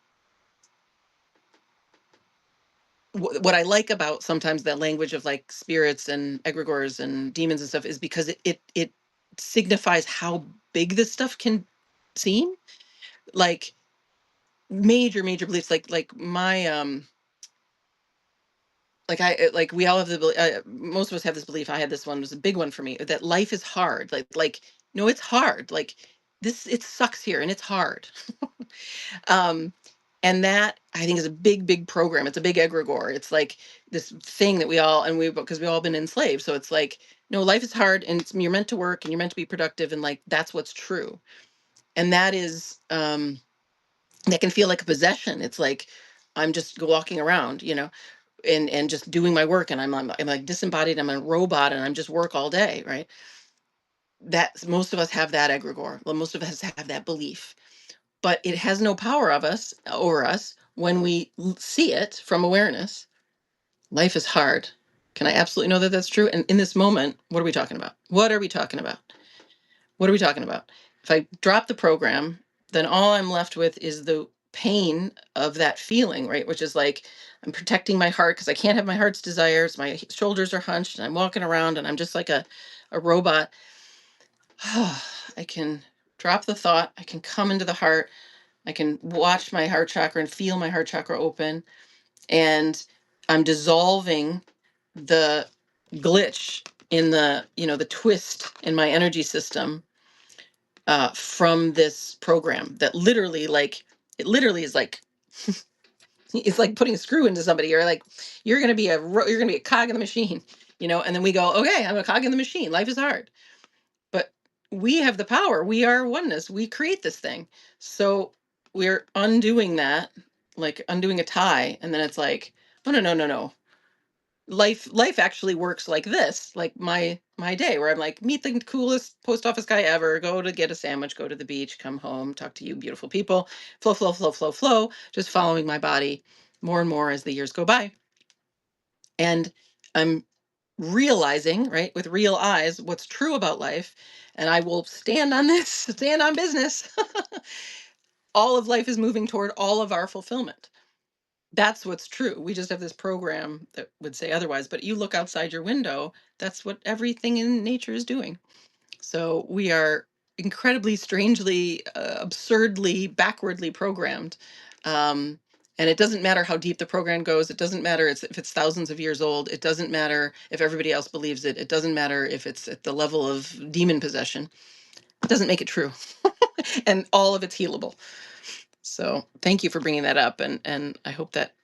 what I like about sometimes that language of like spirits and egregores and demons and stuff is because it signifies how big this stuff can seem. Like major beliefs, like my like like we all have most of us have this belief. I had this one, was a big one for me, that life is hard. Like no, it's hard. Like it sucks here and it's hard. um and that I think is a big program. It's a big egregore. It's like this thing that because we all been enslaved. So it's like, no, life is hard and you're meant to work and you're meant to be productive, and like that's what's true. And that is that can feel like a possession. It's like I'm just walking around, and just doing my work, and I'm like disembodied. I'm a robot and I'm just work all day, right? That most of us have that egregore. Well, most of us have that belief, but it has no power over us when we see it from awareness. Life is hard. Can I absolutely know that that's true? And in this moment, what are we talking about? What are we talking about? What are we talking about? If I drop the program, then all I'm left with is the pain of that feeling, right? Which is like I'm protecting my heart because I can't have my heart's desires. My shoulders are hunched and I'm walking around and I'm just like a robot. I can drop the thought. I can come into the heart. I can watch my heart chakra and feel my heart chakra open. And I'm dissolving the glitch in the twist in my energy system from this program that literally like it literally is like it's like putting a screw into somebody or like you're gonna be a cog in the machine, and then we go, okay, I'm a cog in the machine, life is hard, but we have the power, we are oneness, we create this thing. So we're undoing that, like undoing a tie, and then it's like, oh, no, no, no, no, life actually works like this, like my day where I'm like, meet the coolest post office guy ever, go to get a sandwich, go to the beach, come home, talk to you beautiful people, flow, flow, flow, flow, flow, just following my body more and more as the years go by. And I'm realizing, right, with real eyes, what's true about life. And I will stand on this, stand on business. All of life is moving toward all of our fulfillment. That's what's true. We just have this program that would say otherwise. But you look outside your window, that's what everything in nature is doing. So we are incredibly, strangely, absurdly, backwardly programmed. Um, and it doesn't matter how deep the program goes. It doesn't matter if it's thousands of years old. It doesn't matter if everybody else believes it. It doesn't matter if it's at the level of demon possession. It doesn't make it true. And all of it's healable. So thank you for bringing that up. And I hope that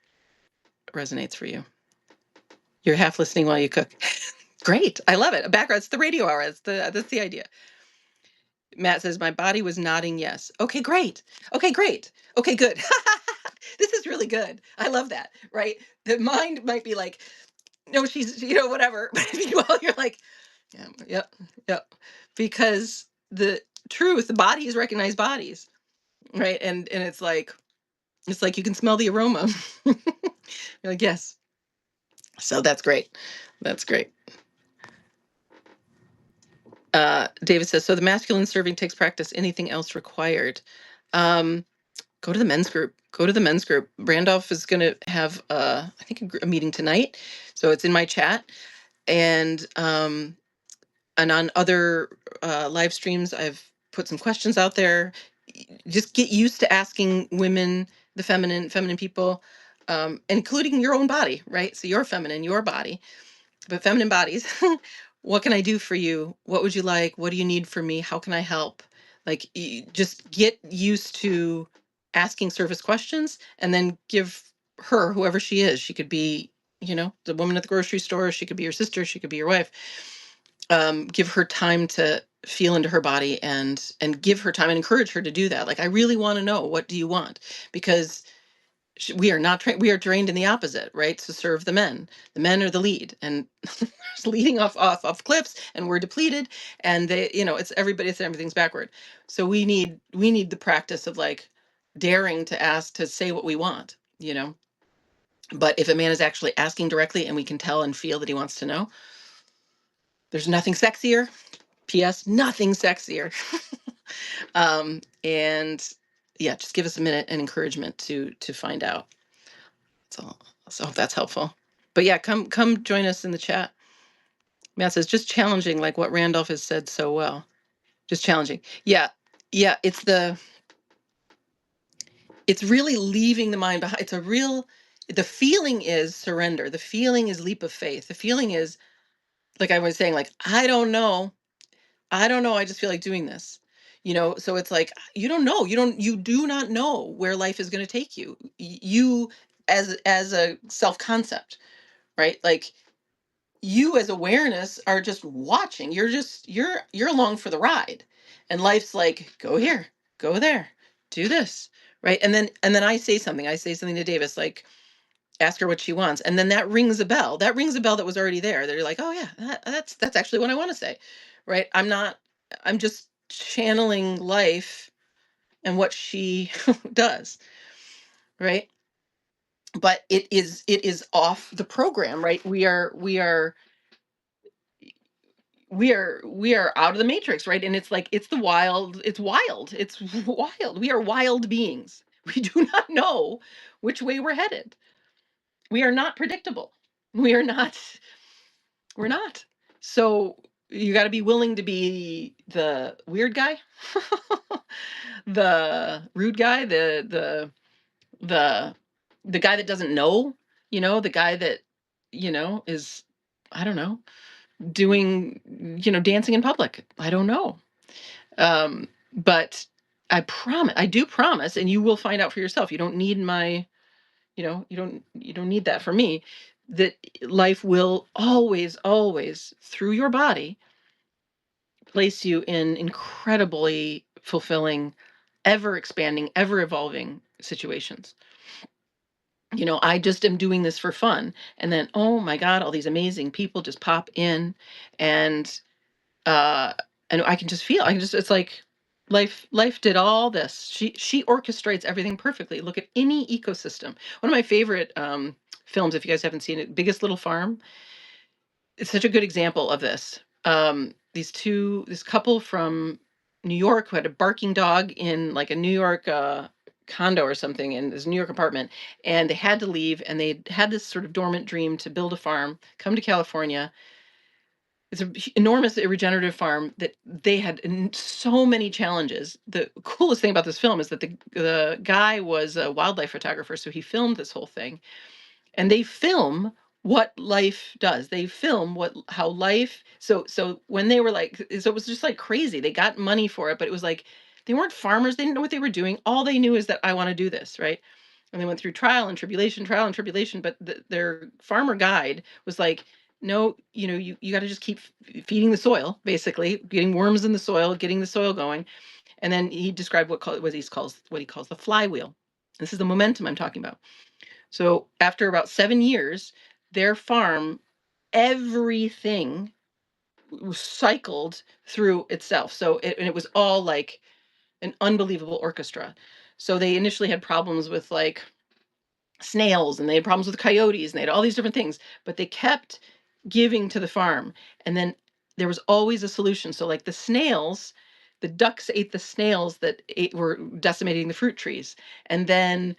resonates for you. You're half listening while you cook. Great. I love it. A background. It's the radio hour. That's the idea. Matt says, my body was nodding yes. Okay, great. Okay, great. Okay, good. This is really good. I love that, right? The mind might be like, no, she's, whatever. But meanwhile, you're like, yeah, yep, yep. Because the truth, the bodies recognize bodies, right? And it's like you can smell the aroma. You're like, yes. So that's great. That's great. David says, so the masculine serving takes practice. Anything else required? Go to the men's group. Go to the men's group. Randolph is going to have, I think, a meeting tonight. So it's in my chat. And on other live streams, I've put some questions out there. Just get used to asking women, the feminine people, including your own body, right? So you're feminine, your body, but feminine bodies. What can I do for you? What would you like? What do you need from me? How can I help? Like, just get used to asking service questions and then give her, whoever she is. She could be, the woman at the grocery store. She could be your sister. She could be your wife. Give her time to feel into her body and give her time and encourage her to do that. Like, I really want to know, what do you want? Because we are not trained. We are trained in the opposite, right? To serve the men. The men are the lead, and leading off cliffs, and we're depleted. And it's everybody. It's everything's backward. So we need the practice of like daring to ask, to say what we want. But if a man is actually asking directly, and we can tell and feel that he wants to know, there's nothing sexier. P.S. Nothing sexier. And yeah, just give us a minute and encouragement to find out. So hope that's helpful. But yeah, come join us in the chat. Matt says, just challenging, like what Randolph has said so well. Just challenging. Yeah. Yeah. It's really leaving the mind behind. The feeling is surrender. The feeling is leap of faith. The feeling is, like I was saying, like, I don't know. I don't know. I just feel like doing this. So it's like, you don't know. You do not know where life is going to take you. You, as a self concept, right? Like, you as awareness are just watching. You're along for the ride. And life's like, go here, go there, do this, right? And then I say something to Davis, like, ask her what she wants, and then that rings a bell. That rings a bell that was already there. They're like, oh yeah, that's actually what I want to say, right? I'm just channeling life and what she does, right? but it is off the program, right? We are out of the matrix, right? And it's like it's wild. We are wild beings. We do not know which way we're headed. We are not predictable. We are not. We're not. So you got to be willing to be the weird guy, the rude guy, the the guy that doesn't know, the guy that is, I don't know, doing, dancing in public. I don't know. But I do promise, and you will find out for yourself. You don't need my, you don't need that from me, that life will always, always, through your body, place you in incredibly fulfilling, ever expanding, ever evolving situations. I just am doing this for fun. And then, oh my God, all these amazing people just pop in, and uh and I can just feel, it's like life did all this. She orchestrates everything perfectly. Look at any ecosystem. One of my favorite films, if you guys haven't seen it, Biggest Little Farm. It's such a good example of this. This couple from New York who had a barking dog in like a New York condo or something, in this New York apartment, and they had to leave, and they had this sort of dormant dream to build a farm, come to California. It's an enormous regenerative farm that they had so many challenges. The coolest thing about this film is that the guy was a wildlife photographer, so he filmed this whole thing, and they film what life does. They film how life. So when they were like, so it was just like crazy. They got money for it, but it was like they weren't farmers. They didn't know what they were doing. All they knew is that I want to do this, right? And they went through trial and tribulation. But their farmer guide was like, no, you got to just keep feeding the soil, basically getting worms in the soil, getting the soil going. And then he described what he calls the flywheel. This is the momentum I'm talking about. So after about 7 years, their farm, everything was cycled through itself. And it was all like an unbelievable orchestra. So they initially had problems with like snails, and they had problems with coyotes, and they had all these different things, but they kept giving to the farm. And then there was always a solution. So like the ducks ate the snails that were decimating the fruit trees. And then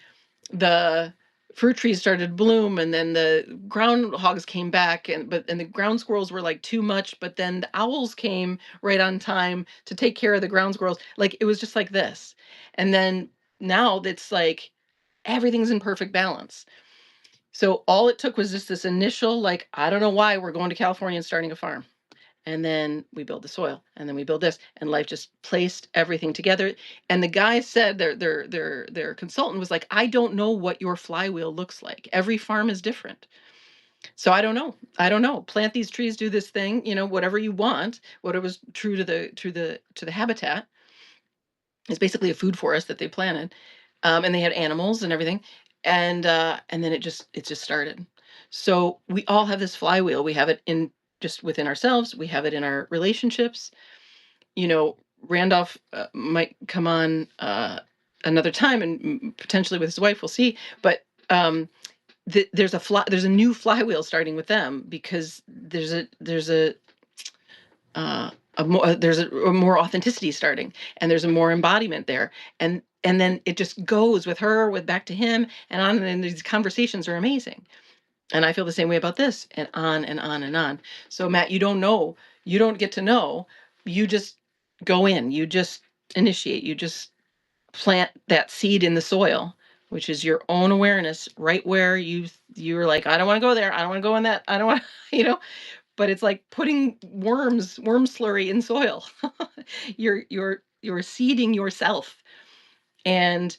the fruit trees started to bloom, and then the groundhogs came back, and the ground squirrels were like too much, but then the owls came right on time to take care of the ground squirrels. Like it was just like this. And then now it's like everything's in perfect balance. So all it took was just this initial, like, I don't know why we're going to California and starting a farm. And then we build the soil, and then we build this, and life just placed everything together. And the guy said, their consultant was like, I don't know what your flywheel looks like. Every farm is different. So I don't know. I don't know. Plant these trees, do this thing, whatever you want. Whatever's true to the habitat is basically a food forest that they planted. And they had animals and everything. And then it just started. So we all have this flywheel. We have it in just within ourselves. We have it in our relationships. Randolph might come on another time, and potentially with his wife, we'll see. But there's a new flywheel starting with them, because there's a more authenticity starting, and there's a more embodiment there, and then it just goes with her, with back to him, and on. And these conversations are amazing. And I feel the same way about this, and on and on and on. So Matt, you don't get to know. You just go in. You just initiate. You just plant that seed in the soil, which is your own awareness, right where you're like, I don't want to go there. I don't want to go in that. I don't want, you know. But it's like putting worm slurry in soil. You're seeding yourself, and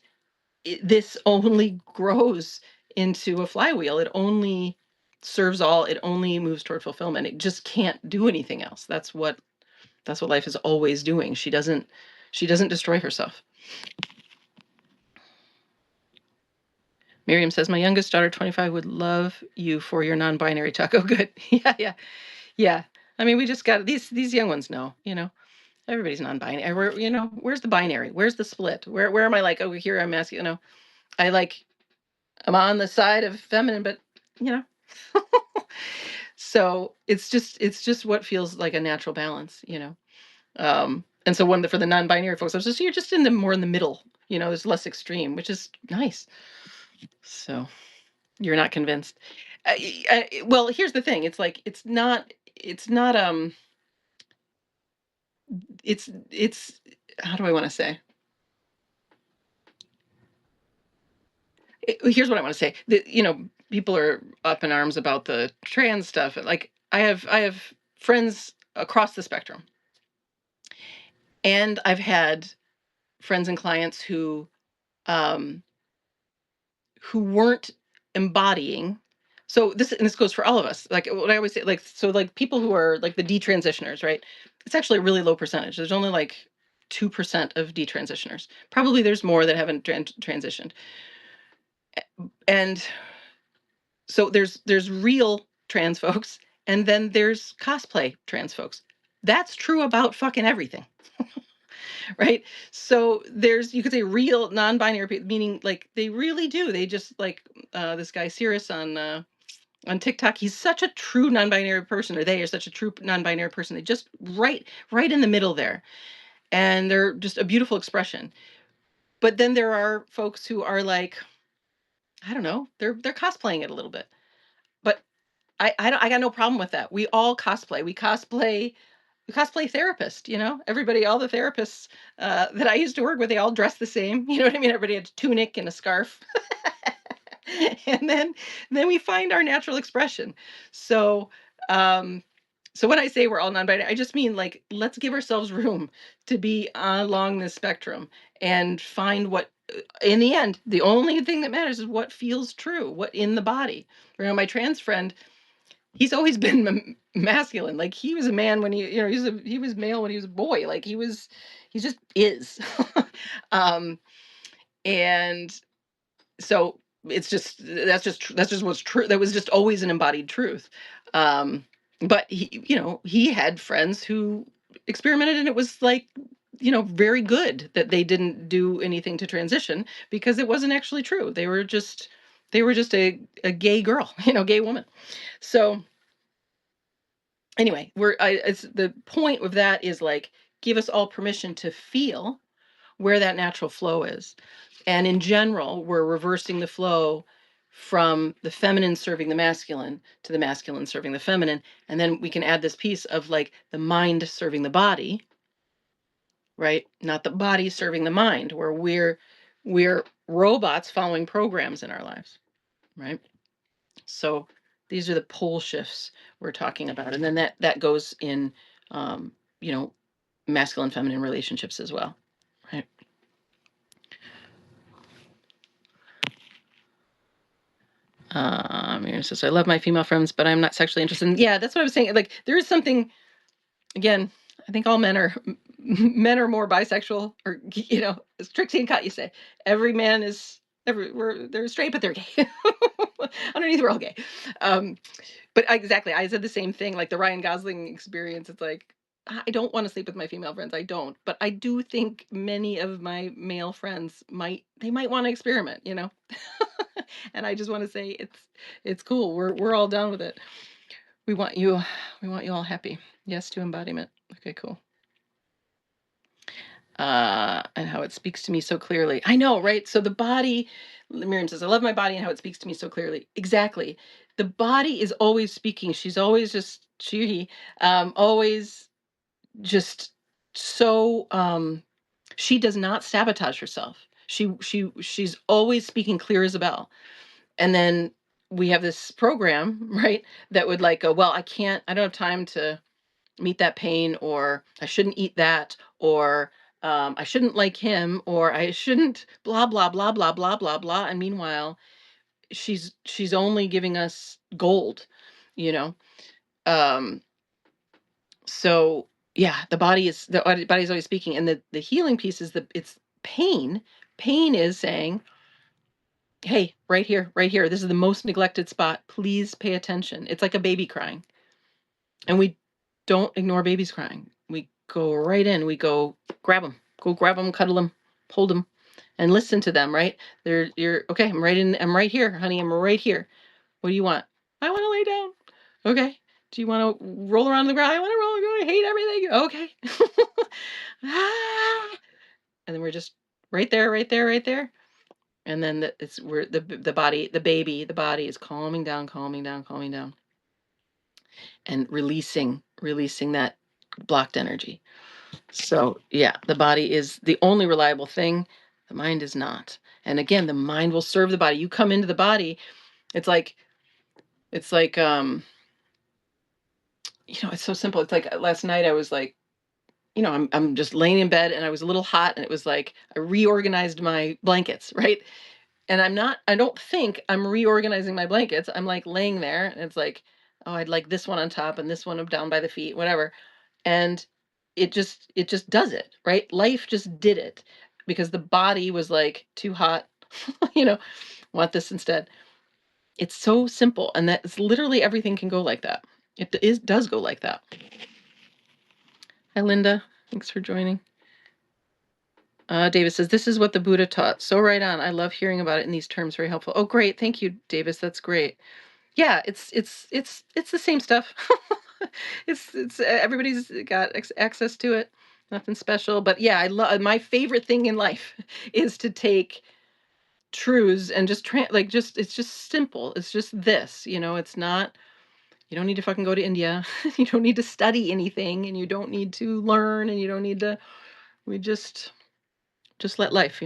this only grows into a flywheel. It only serves all. It only moves toward fulfillment. It just can't do anything else. That's what life is always doing. She doesn't destroy herself. Miriam says, my youngest daughter, 25, would love you for your non-binary talk. Oh, good. Yeah, yeah, yeah. I mean, we just got these young ones know. Everybody's non-binary. Where's the binary? Where's the split? Where am I like over here? I'm asking, I like, I'm on the side of feminine, but you know. So it's just what feels like a natural balance, you know. And so for the non-binary folks, I was just you're just in the more in the middle, you know, there's less extreme, which is nice. So you're not convinced. Well, here's the thing. It's like it's not it's how do I want to say? Here's what I want to say. You know, people are up in arms about the trans stuff. Like I have friends across the spectrum, and I've had friends and clients um, who weren't embodying. So this goes for all of us. Like what I always say, like so like people who are like the detransitioners, right? It's actually a really low percentage. There's only like 2% of detransitioners. Probably there's more that haven't transitioned. And so there's real trans folks, and then there's cosplay trans folks. That's true about fucking everything. Right? So there's you could say real non-binary meaning like they really do. They just like this guy Cirrus on TikTok. He's such a true non-binary person, or they are such a true non-binary person. They just right in the middle there, and they're just a beautiful expression. But then there are folks who are like, I don't know, they're cosplaying it a little bit. But I got no problem with that. We all cosplay. We cosplay therapist, you know? Everybody, all the therapists that I used to work with, they all dress the same. You know what I mean? Everybody had a tunic and a scarf. And then we find our natural expression. So um so when I say we're all non-binary, I just mean like let's give ourselves room to be along this spectrum and find what in the end, the only thing that matters is what feels true, what in the body. You know, my trans friend, he's always been masculine. Like he was a man when he was male when he was a boy. Like he just is. um and so that's just what's true. That was just always an embodied truth. Um but he had friends who experimented, and it was like very good that they didn't do anything to transition because it wasn't actually true. They were just a gay girl, gay woman. So anyway, it's the point of that is like give us all permission to feel where that natural flow is. And in general, we're reversing the flow from the feminine serving the masculine to the masculine serving the feminine. And then we can add this piece of like the mind serving the body, right? Not the body serving the mind, where we're robots following programs in our lives, right? So these are the pole shifts we're talking about. And then that goes in you know, masculine feminine relationships as well, right? Miriam says, I love my female friends, but I'm not sexually interested. Yeah, that's what I was saying. Like, there is something, again, I think all men are more bisexual, or, as Trixie and Kat, you say, every man is, they're straight, but they're gay. Underneath, we're all gay. Um, but exactly, I said the same thing, like the Ryan Gosling experience. It's like, I don't want to sleep with my female friends. I don't, but I do think many of my male friends might want to experiment, and I just want to say it's cool. We're all down with it. We want you we want you all happy. Yes to embodiment. Okay, cool. And how it speaks to me so clearly. I know, right? So the body, Miriam says, I love my body and how it speaks to me so clearly. Exactly. The body is always speaking. She's always just always just so she does not sabotage herself. She's always speaking clear as a bell. And then we have this program, right, that would like go, well, I don't have time to meet that pain, or I shouldn't eat that, or I shouldn't like him, or I shouldn't blah blah blah blah blah blah blah. And meanwhile, she's only giving us gold, you know. Um, so yeah, the body's always speaking, and the healing piece is it's pain. Pain is saying, hey, right here, this is the most neglected spot. Please pay attention. It's like a baby crying. And we don't ignore babies crying. We go right in. We go grab them, cuddle them, hold them. and listen to them, right? You're okay, I'm right here, honey, I'm right here. What do you want? I want to lay down. Okay. Do you want to roll around the ground? I want to roll around. I hate everything. Okay. Ah! And then we're just right there, right there, right there. And then it's where the body, the body is calming down, calming down, calming down, and releasing that blocked energy. So yeah, the body is the only reliable thing. The mind is not. And again, the mind will serve the body. You come into the body, it's like it's like it's so simple. It's like last night I was like, I'm just laying in bed and I was a little hot and it was like I reorganized my blankets, right? And I don't think I'm reorganizing my blankets. I'm like laying there and it's like, oh, I'd like this one on top and this one down by the feet, whatever. And it just does it, right? Life just did it because the body was like too hot, you know, want this instead. It's so simple and that's literally everything can go like that. Does go like that. Hi Linda, thanks for joining. Davis says, this is what the Buddha taught. So right on. I love hearing about it in these terms. Very helpful. Oh, great. Thank you, Davis. That's great. Yeah, it's the same stuff. It's everybody's got access to it. Nothing special. But yeah, I love my favorite thing in life is to take truths and just it's just simple. It's just this, it's not you don't need to fucking go to India. You don't need to study anything and you don't need to learn and you don't need to we just let life.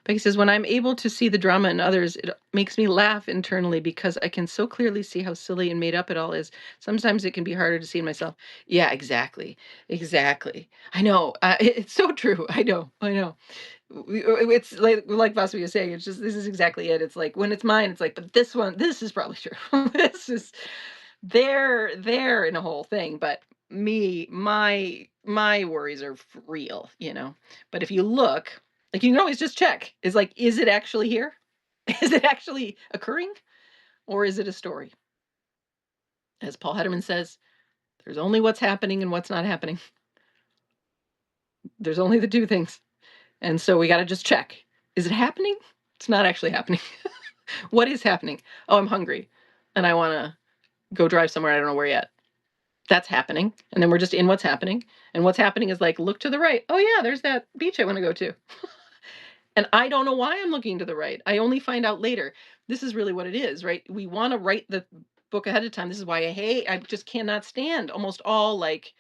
Becky says, when I'm able to see the drama in others, it makes me laugh internally because I can so clearly see how silly and made up it all is. Sometimes it can be harder to see in myself. Yeah, exactly. Exactly. I know. It's so true. I know. I know. It's like Vasu was saying, it's just, this is exactly it. It's like when it's mine, it's like, but this is probably true. This is, they're in a whole thing, but my worries are real, but if you look, like, you can always just check, is like, is it actually here? Is it actually occurring, or is it a story? As Paul Hederman says, there's only what's happening and what's not happening. There's only the two things, and so we got to just check, is it happening? It's not actually happening. What is happening? Oh, I'm hungry and I want to go drive somewhere, I don't know where yet. That's happening. And then we're just in what's happening. And what's happening is like, look to the right. Oh, yeah, there's that beach I want to go to. And I don't know why I'm looking to the right. I only find out later. This is really what it is, right? We want to write the book ahead of time. This is why I just cannot stand almost all like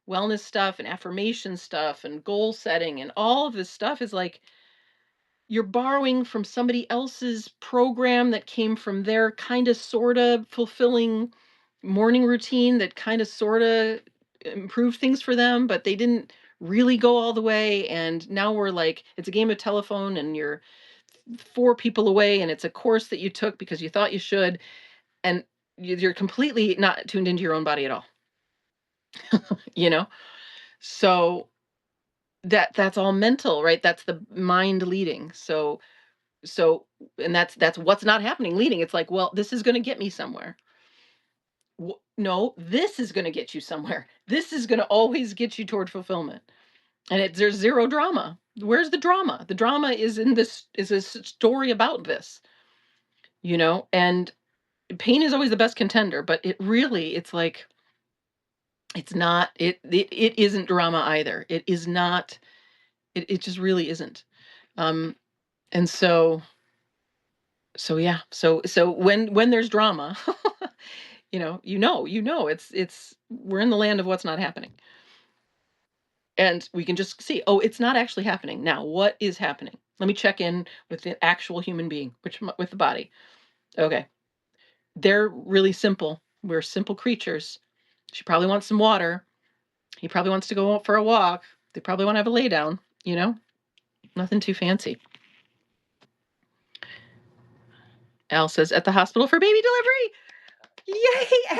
wellness stuff and affirmation stuff and goal setting and all of this stuff is like, you're borrowing from somebody else's program that came from their kind of sort of fulfilling morning routine that kind of sort of improved things for them, but they didn't really go all the way. And now we're like, it's a game of telephone and you're four people away and it's a course that you took because you thought you should. And you're completely not tuned into your own body at all, you know? So that's all mental, right? That's the mind leading. So and that's what's not happening leading. It's like, well, this is going to get me somewhere. No, this is going to get you somewhere. This is going to always get you toward fulfillment. And there's zero drama. Where's the drama? The drama is in this is a story about this, and pain is always the best contender, but it's like it's not it isn't drama either. It is not it just really isn't. Um and so yeah. So when there's drama, it's we're in the land of what's not happening. And we can just see, oh, it's not actually happening. Now, what is happening? Let me check in with the actual human being, with the body. Okay. They're really simple. We're simple creatures. She probably wants some water. He probably wants to go out for a walk. They probably want to have a lay down, nothing too fancy. Al says, at the hospital for baby delivery. Yay,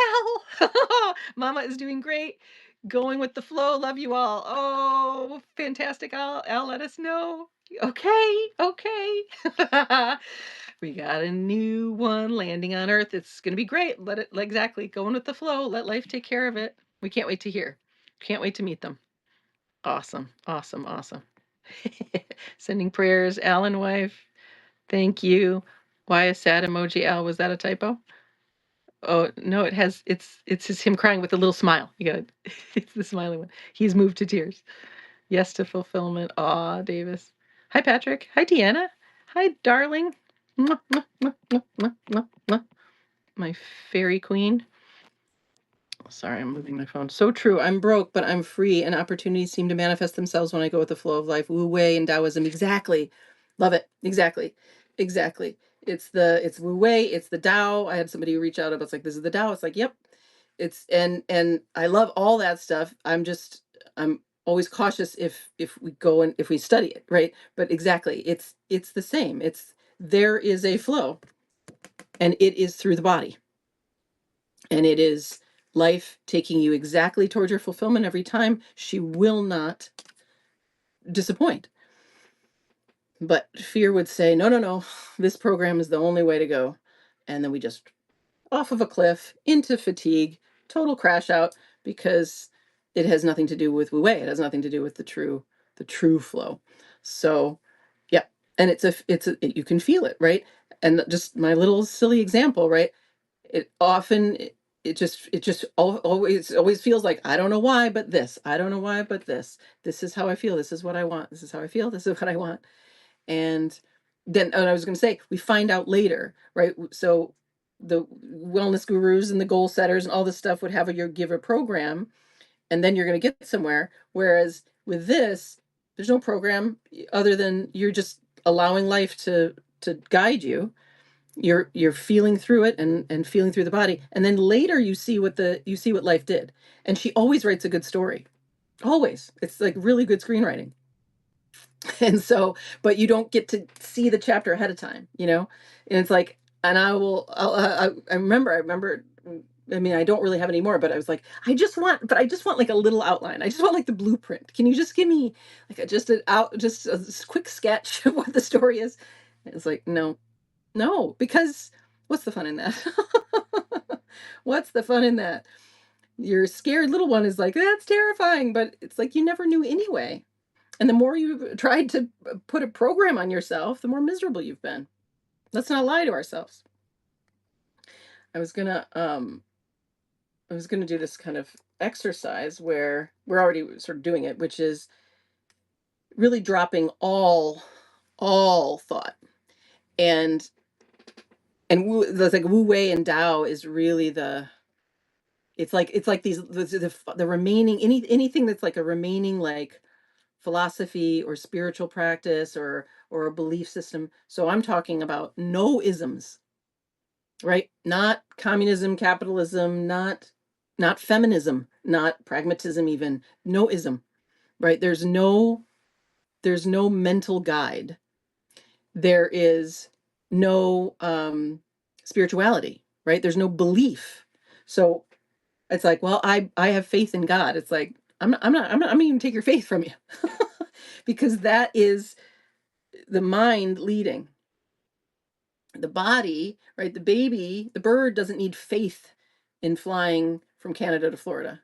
Al! Mama is doing great. Going with the flow. Love you all. Oh, fantastic, Al. Al, let us know. Okay. We got a new one landing on Earth. It's going to be great. Exactly. Going with the flow. Let life take care of it. We can't wait to hear. Can't wait to meet them. Awesome. Sending prayers, Alan wife. Thank you. Why a sad emoji, Al? Was that a typo? Oh no, it's just him crying with a little smile. You got it. It's the smiling one. He's moved to tears. Yes to fulfillment. Aw, Davis. Hi, Patrick. Hi, Deanna. Hi, darling. Mwah, mwah, mwah, mwah, mwah, mwah, mwah. My fairy queen. Sorry, I'm moving my phone. So true. I'm broke, but I'm free, and opportunities seem to manifest themselves when I go with the flow of life. Wu Wei and Taoism. Exactly. Love it. Exactly. Exactly. It's Wu Wei, it's the Tao. I had somebody reach out about, it's like, this is the Tao. It's like, yep. It's and I love all that stuff. I'm always cautious if we go and if we study it, right? But exactly, it's the same. It's there is a flow, and it is through the body. And it is life taking you exactly towards your fulfillment every time. She will not disappoint. But fear would say, no, no, no, this program is the only way to go. And then we just off of a cliff into fatigue, total crash out, because it has nothing to do with Wu Wei. It has nothing to do with the true flow. So, yeah. And you can feel it, right? And just my little silly example, right? It often always feels like, I don't know why, but this. I don't know why, but this. This is how I feel. This is what I want. This is how I feel. This is what I want. And then, and I was going to say, we find out later, right? So the wellness gurus and the goal setters and all this stuff would have give a program, and then you're going to get somewhere. Whereas with this, there's no program other than you're just allowing life to guide you. You're feeling through it and feeling through the body, and then later you see what life did. And she always writes a good story. Always. It's like really good screenwriting. And so, but you don't get to see the chapter ahead of time, and it's like, and I remember, I mean, I don't really have any more, but I was like, I just want like a little outline. I just want like the blueprint. Can you just give me like just a quick sketch of what the story is? And it's like, no, because what's the fun in that? What's the fun in that? Your scared little one is like, that's terrifying, but it's like, you never knew anyway. And the more you've tried to put a program on yourself, the more miserable you've been. Let's not lie to ourselves. I was gonna do this kind of exercise where we're already sort of doing it, which is really dropping all thought. And Wu Wei and Tao is really it's like these the remaining anything that's like a remaining like philosophy or spiritual practice or a belief system. So I'm talking about no isms, right? Not communism, capitalism, not feminism, not pragmatism, even no ism, right? There's no mental guide. There is no spirituality, right? There's no belief. So it's like, well, I have faith in God. It's like, I'm not even take your faith from you. Because that is the mind leading. The body, right? The bird doesn't need faith in flying from Canada to Florida.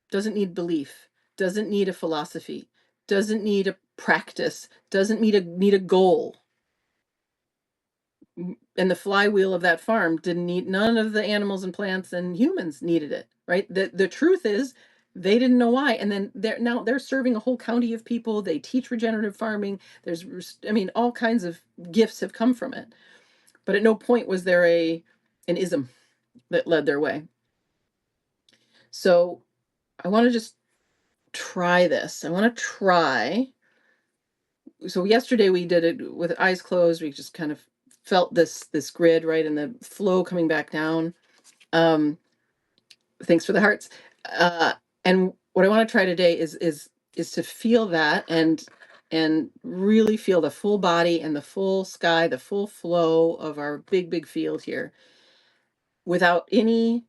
Doesn't need belief, doesn't need a philosophy, doesn't need a practice, doesn't need a goal. And the flywheel of that farm didn't need, none of the animals and plants and humans needed it, right? The truth is, they didn't know why. And then they're serving a whole county of people. They teach regenerative farming. All kinds of gifts have come from it. But at no point was there an ism that led their way. So I want to just try this. I want to try. So yesterday we did it with eyes closed. We just kind of felt this grid, right, and the flow coming back down. Thanks for the hearts. And what I want to try today is to feel that and really feel the full body and the full sky, the full flow of our big field here, without any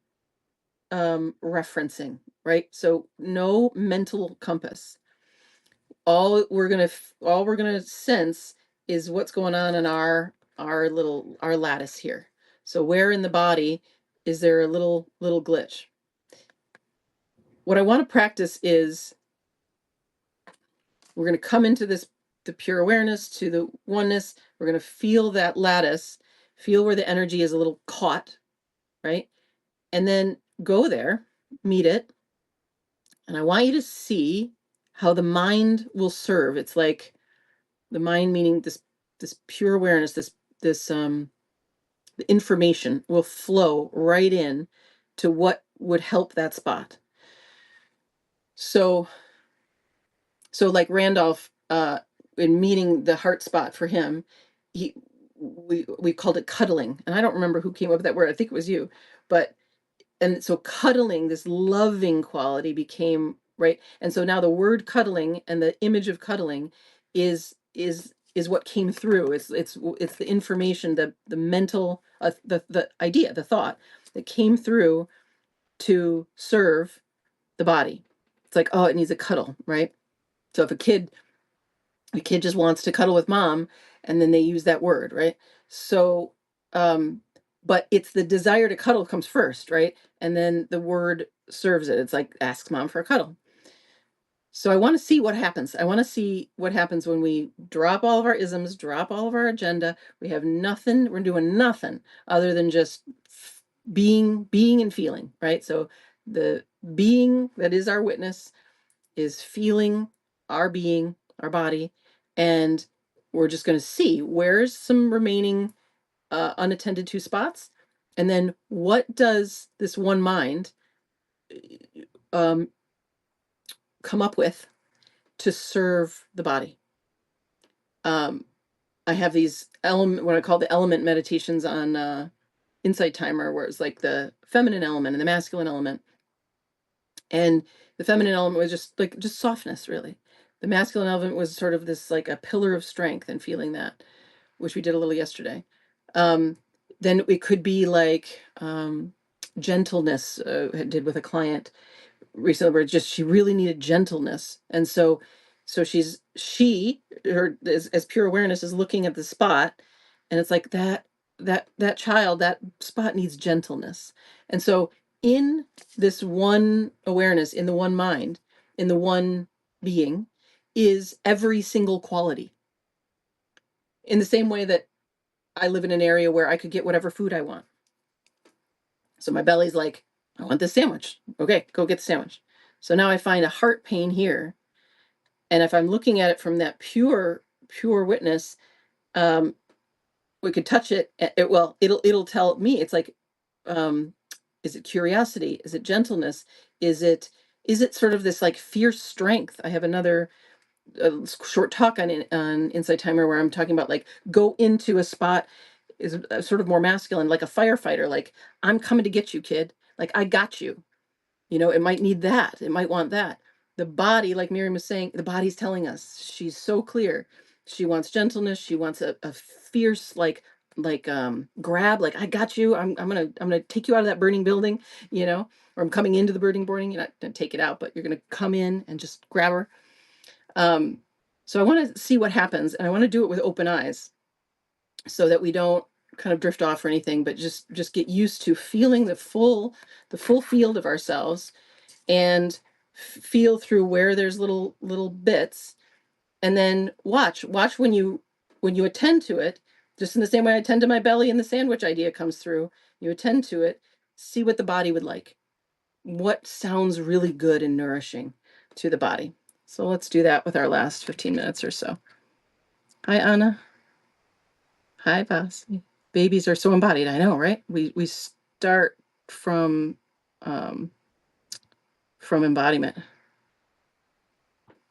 referencing, right? So no mental compass. All we're gonna sense is what's going on in our lattice here. So where in the body is there a little glitch? What I want to practice is we're going to come into the pure awareness, to the oneness. We're going to feel that lattice, feel where the energy is a little caught, right? And then go there, meet it. And I want you to see how the mind will serve. It's like the mind, meaning this pure awareness, this the information will flow right in to what would help that spot. So like Randolph, in meeting the heart spot for him, we called it cuddling, and I don't remember who came up with that word. I think it was you, but and so cuddling, this loving quality, became right. And so now the word cuddling and the image of cuddling is what came through. It's the information, the mental, the idea, the thought that came through to serve the body. It's like, oh, it needs a cuddle, right? So if a kid just wants to cuddle with mom, and then they use that word, right? So but it's the desire to cuddle comes first, right? And then the word serves it. It's like, asks mom for a cuddle. So I want to see what happens. I want to see what happens when we drop all of our isms, drop all of our agenda. We have nothing, we're doing nothing other than just being and feeling, right? So the being that is our witness is feeling our being, our body, and we're just going to see where's some remaining unattended to spots, and then what does this one mind um, come up with to serve the body. I have these what I call the element meditations on Insight Timer, where it's like the feminine element and the masculine element. And the feminine element was just softness, really. The masculine element was sort of this like a pillar of strength, and feeling that, which we did a little yesterday. Then it could be like gentleness. I did with a client recently, where she really needed gentleness, and so her as pure awareness is looking at the spot, and it's like that child, that spot needs gentleness. And so in this one awareness, in the one mind, in the one being, is every single quality. In the same way that I live in an area where I could get whatever food I want. So my belly's like, I want this sandwich. Okay, go get the sandwich. So now I find a heart pain here. And if I'm looking at it from that pure witness, we could touch it. It'll tell me. It's like, is it curiosity? Is it gentleness? Is it sort of this like fierce strength? I have another short talk on Insight Timer where I'm talking about like, go into a spot is sort of more masculine, like a firefighter. Like, I'm coming to get you, kid. Like, I got you. It might need that. It might want that. The body, like Miriam was saying, the body's telling us. She's so clear. She wants gentleness. She wants a fierce, grab. Like, I got you. I'm gonna take you out of that burning building. Or I'm coming into the burning building. You're not gonna take it out, but you're gonna come in and just grab her. So I want to see what happens, and I want to do it with open eyes, so that we don't kind of drift off or anything, but just get used to feeling the full field of ourselves, and feel through where there's little bits, and then watch when you attend to it, just in the same way I attend to my belly and the sandwich idea comes through. You attend to it, see what the body would like, what sounds really good and nourishing to the body. So let's do that with our last 15 minutes or so. Hi, Anna. Hi, Boss. Babies are so embodied. I know, right? We start from embodiment.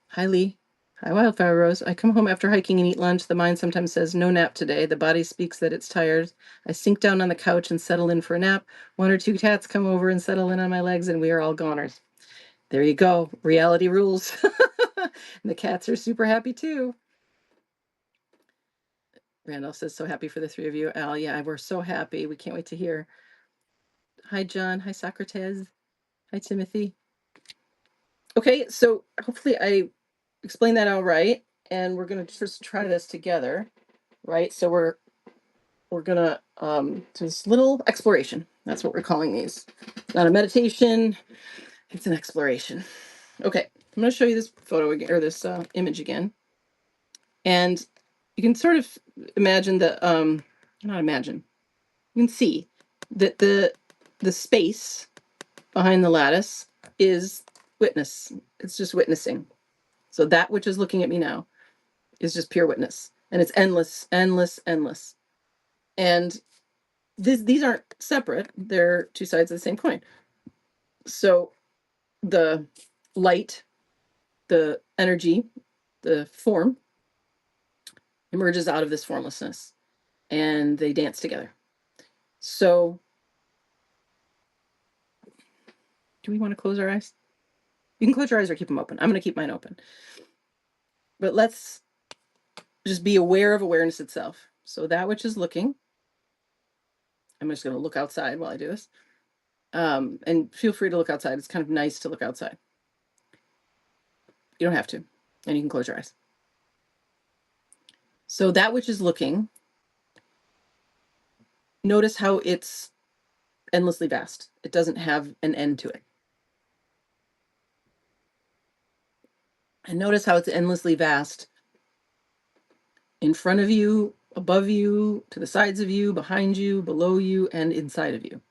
Hi, Lee. Hi, Wildfire Rose. I come home after hiking and eat lunch. The mind sometimes says, no nap today. The body speaks that it's tired. I sink down on the couch and settle in for a nap. One or two cats come over and settle in on my legs, and we are all goners. There you go. Reality rules. And the cats are super happy too. Randall says, so happy for the three of you. Al, yeah, we're so happy. We can't wait to hear. Hi, John. Hi, Socrates. Hi, Timothy. Okay, so hopefully I explained that all right. And we're going to just try this together, right? So we're going to do this little exploration. That's what we're calling these. Not a meditation. It's an exploration. Okay, I'm going to show you this photo again, or this image again. And you can sort of imagine not imagine, you can see that the space behind the lattice is witness. It's just witnessing. So that which is looking at me now is just pure witness. And it's endless, endless, endless. And these aren't separate. They're two sides of the same coin. So the light, the energy, the form emerges out of this formlessness and they dance together. So do we want to close our eyes? You can close your eyes or keep them open. I'm going to keep mine open. But let's just be aware of awareness itself. So that which is looking, I'm just going to look outside while I do this. And feel free to look outside. It's kind of nice to look outside. You don't have to. And you can close your eyes. So that which is looking, notice how it's endlessly vast. It doesn't have an end to it. And notice how it's endlessly vast in front of you, above you, to the sides of you, behind you, below you, and inside of you.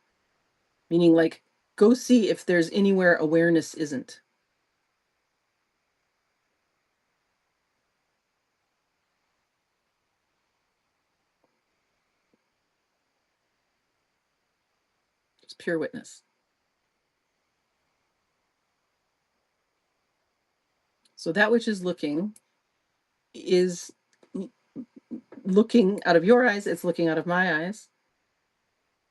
Meaning, like, go see if there's anywhere awareness isn't. Just pure witness. So that which is looking is looking out of your eyes. It's looking out of my eyes.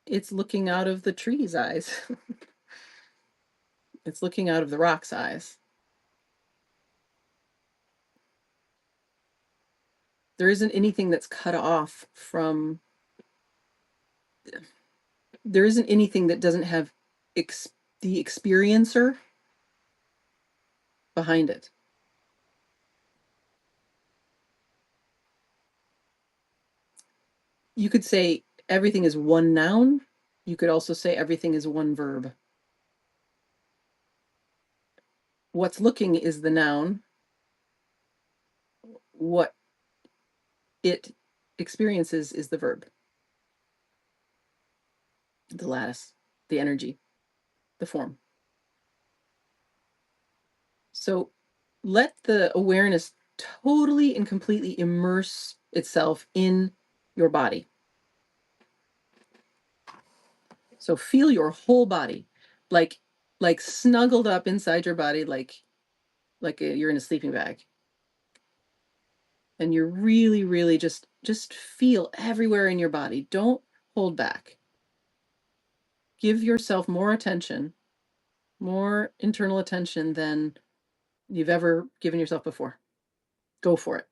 It's looking out of the tree's eyes. It's looking out of the rock's eyes. There isn't anything that's cut off from, there isn't anything that doesn't have the experiencer behind it. You could say everything is one noun. You could also say everything is one verb. What's looking is the noun. What it experiences is the verb. The lattice, the energy, the form. So let the awareness totally and completely immerse itself in your body. So feel your whole body, like snuggled up inside your body, like you're in a sleeping bag. And you're really, really just feel everywhere in your body. Don't hold back. Give yourself more attention, more internal attention than you've ever given yourself before. Go for it.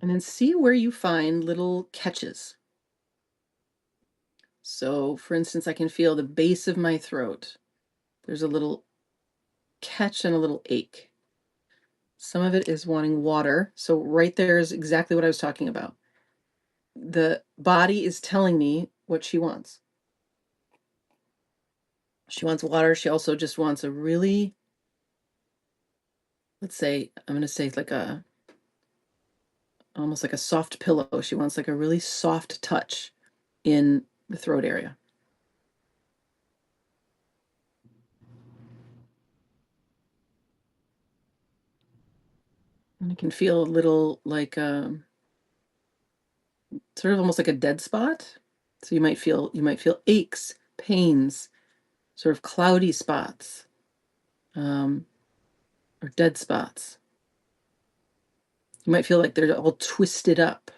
And then see where you find little catches. So, for instance, I can feel the base of my throat. There's a little catch and a little ache. Some of it is wanting water. So right there is exactly what I was talking about. The body is telling me what she wants. She wants water. She also just wants a really, let's say, I'm going to say like almost like a soft pillow. She wants like a really soft touch in the throat area. And I can feel a little like sort of almost like a dead spot. So you might feel aches, pains, sort of cloudy spots, or dead spots. You might feel like they're all twisted up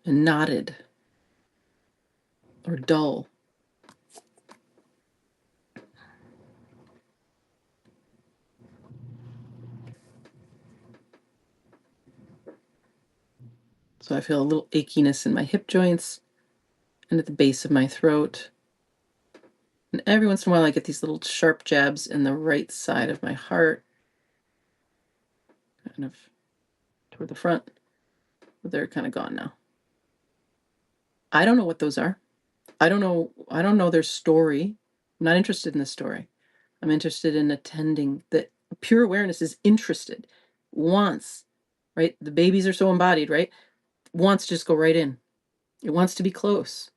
and knotted or dull. So I feel a little achiness in my hip joints and at the base of my throat. And every once in a while I get these little sharp jabs in the right side of my heart, kind of toward the front, but they're kind of gone now. I don't know what those are. I don't know their story. I'm not interested in the story. I'm interested in attending. That pure awareness is interested, wants, right? The babies are so embodied, right? Wants to just go right in. It wants to be close.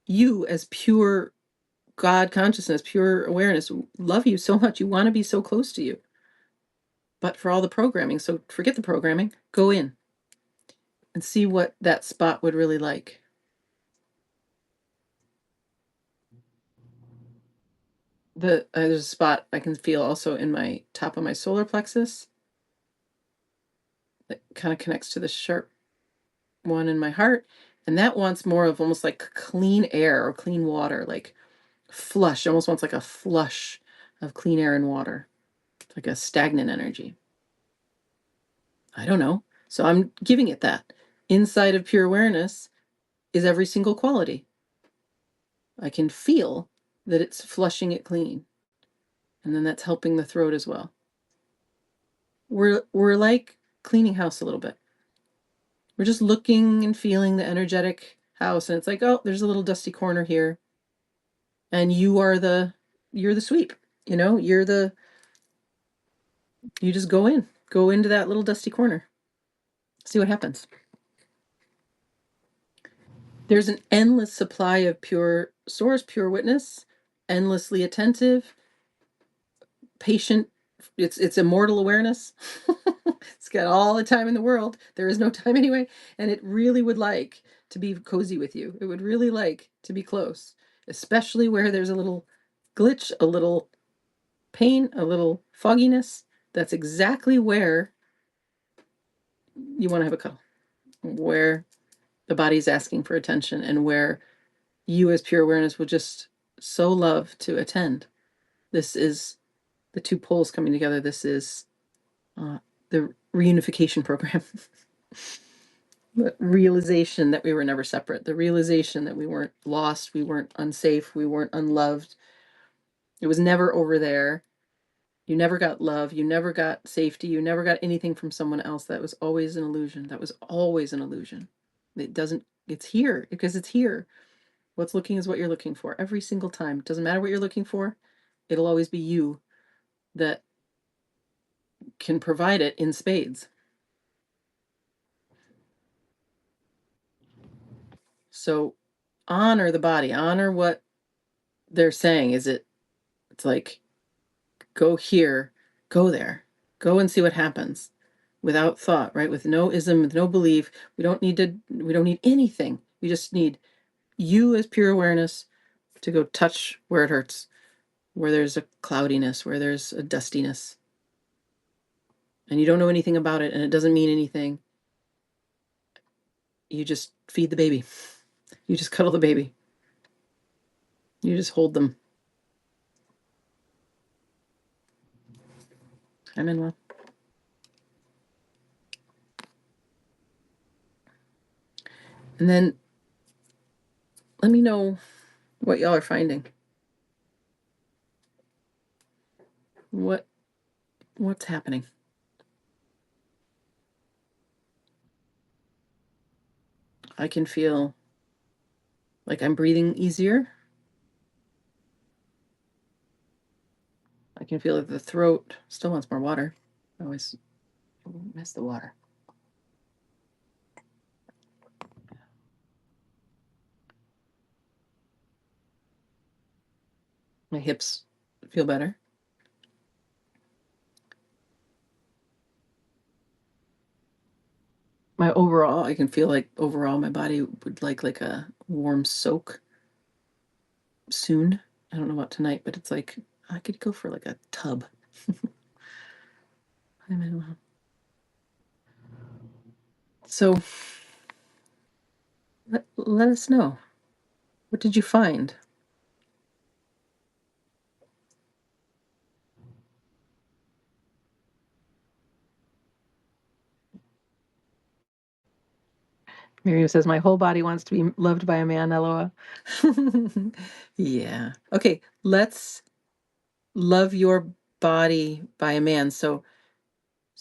You, as pure God consciousness, pure awareness, love you so much. You want to be so close to you. But for all the programming, so forget the programming, go in and see what that spot would really like. There's a spot I can feel also in my top of my solar plexus that kind of connects to the sharp one in my heart. And that wants more of almost like clean air or clean water, like flush, almost wants like a flush of clean air and water, like a stagnant energy. I don't know. So I'm giving it that. Inside of pure awareness is every single quality. I can feel that it's flushing it clean. And then that's helping the throat as well. We're like cleaning house a little bit. We're just looking and feeling the energetic house, and it's like, oh, there's a little dusty corner here. And you're the sweep, you just go into that little dusty corner. See what happens. There's an endless supply of pure source, pure witness, endlessly attentive, patient. It's immortal awareness. It's got all the time in the world. There is no time anyway, and it really would like to be cozy with you. It would really like to be close, especially where there's a little glitch, a little pain, a little fogginess. That's exactly where you want to have a cuddle, where the body's asking for attention, and where you as pure awareness would just so love to attend. This is the two poles coming together. This is the reunification program. The realization that we were never separate, the realization that we weren't lost, we weren't unsafe, we weren't unloved. It was never over there. You never got love, you never got safety, you never got anything from someone else. That was always an illusion. That was always an illusion. It's here because it's here. What's looking is what you're looking for every single time. It doesn't matter what you're looking for. It'll always be you that can provide it in spades. So honor the body, honor what they're saying. It's like, go here, go there, go and see what happens without thought, right? With no ism, with no belief. We don't need anything. We just need you as pure awareness to go touch where it hurts, where there's a cloudiness, where there's a dustiness. And you don't know anything about it and it doesn't mean anything. You just feed the baby. You just cuddle the baby. You just hold them. I'm in well. And then let me know what y'all are finding. What's happening? I can feel like I'm breathing easier. I can feel that the throat still wants more water. I always miss the water. My hips feel better. I can feel like overall my body would like a warm soak soon. I don't know about tonight, but it's like I could go for like a tub. I'm in well. So let us know. What did you find? Miriam says, my whole body wants to be loved by a man, LOL. Yeah. Okay, let's love your body by a man. So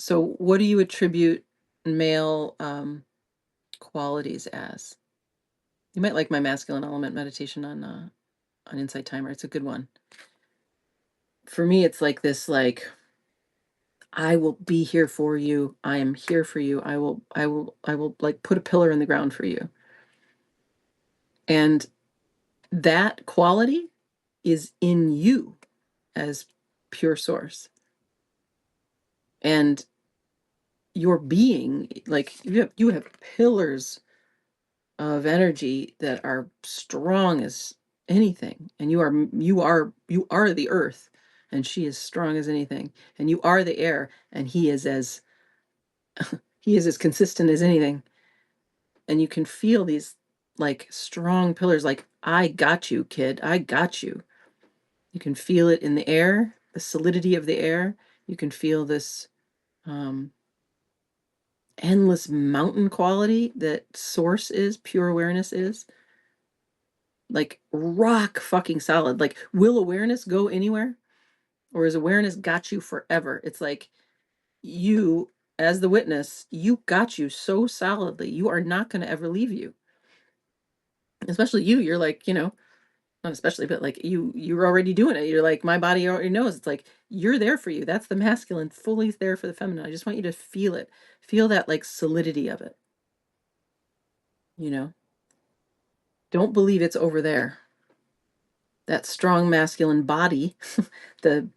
what do you attribute male qualities as? You might like my masculine element meditation on Insight Timer. It's a good one. for me, it's like this, like, I will be here for you. I am here for you. I will like put a pillar in the ground for you. And that quality is in you as pure source. And your being, like you have pillars of energy that are strong as anything. And you are the earth, and she is strong as anything. And you are the air, and he is as consistent as anything. And you can feel these like strong pillars, like, I got you, kid. I got you. You can feel it in the air, the solidity of the air. You can feel this um, endless mountain quality that source is, pure awareness is. Like rock fucking solid. Like, will awareness go anywhere? Or is awareness got you forever? It's like you, as the witness, you got you so solidly. You are not going to ever leave you. Especially you. You're like, not especially, but like you're already doing it. You're like, my body already knows. It's like, you're there for you. That's the masculine, fully there for the feminine. I just want you to feel it. Feel that like solidity of it. Don't believe it's over there. That strong masculine body, the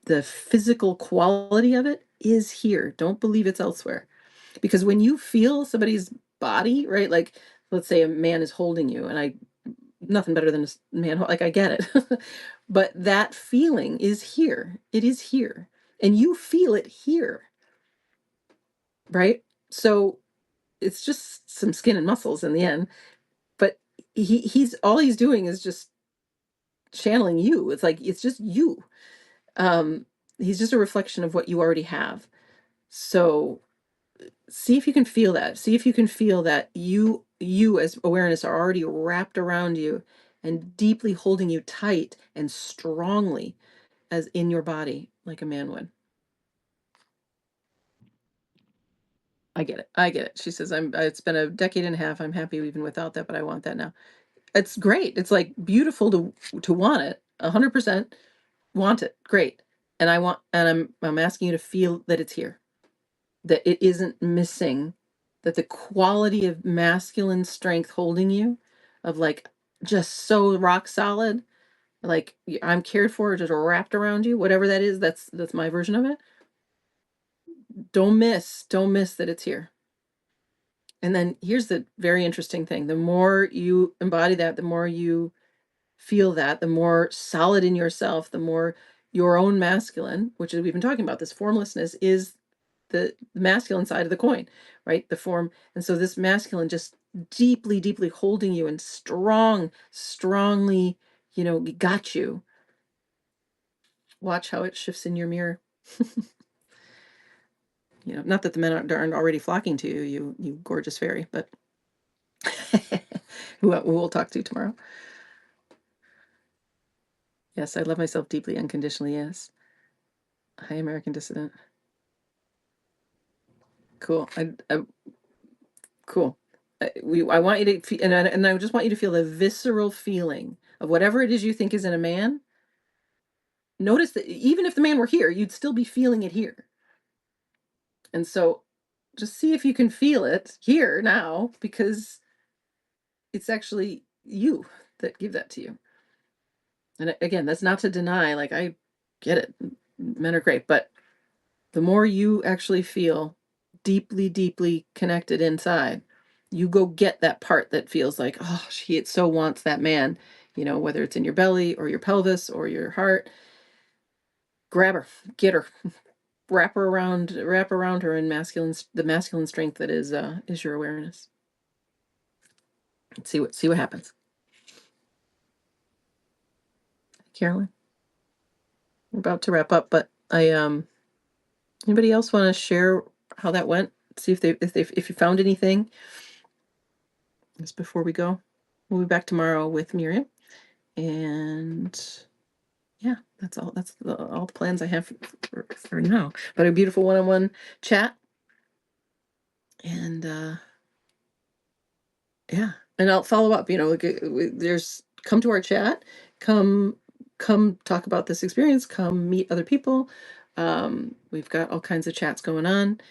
the physical quality of it is here. Don't believe it's elsewhere. Because when you feel somebody's body, right? Like, let's say a man is holding you, and nothing better than a man, like, I get it. But that feeling is here. It is here. And you feel it here, right? So it's just some skin and muscles in the end. But he's doing is just channeling you. It's like, it's just you. Um, he's just a reflection of what you already have. So see if you can feel that. See if you can feel that you as awareness are already wrapped around you and deeply holding you tight and strongly as in your body, like a man would. I get it. I get it. She says, it's been a decade and a half. I'm happy even without that, but I want that now. It's great. It's like beautiful to want it. 100% want it. Great. And I'm asking you to feel that it's here. That it isn't missing, that the quality of masculine strength holding you, of like just so rock solid, like, I'm cared for, just wrapped around you, whatever that is, that's my version of it. Don't miss that it's here. And then here's the very interesting thing: the more you embody that, the more you feel that, the more solid in yourself, the more your own masculine, which is, we've been talking about, this formlessness is the masculine side of the coin, right? The form. And so this masculine just deeply, deeply holding you and strongly, got you. Watch how it shifts in your mirror. Not that the men aren't already flocking to you, you gorgeous fairy, but who we'll talk to tomorrow. Yes, I love myself deeply, unconditionally. Yes. Hi, American Dissident. Cool. Cool. I want you to feel, and I just want you to feel the visceral feeling of whatever it is you think is in a man. Notice that even if the man were here, you'd still be feeling it here. And so just see if you can feel it here now, because it's actually you that give that to you. And again, that's not to deny, like, I get it. Men are great, but the more you actually feel deeply, deeply connected inside, you go get that part that feels like, oh, it so wants that man, whether it's in your belly or your pelvis or your heart. Grab her, get her, wrap around her in the masculine strength that is your awareness. See what happens. Carolyn, we're about to wrap up, but anybody else want to share how that went? See if you found anything just before we go. We'll be back tomorrow with Miriam, and yeah, that's all. That's all the plans I have for now. But a beautiful one-on-one chat, and yeah, and I'll follow up. There's come to our chat, come come talk about this experience, come meet other people. We've got all kinds of chats going on.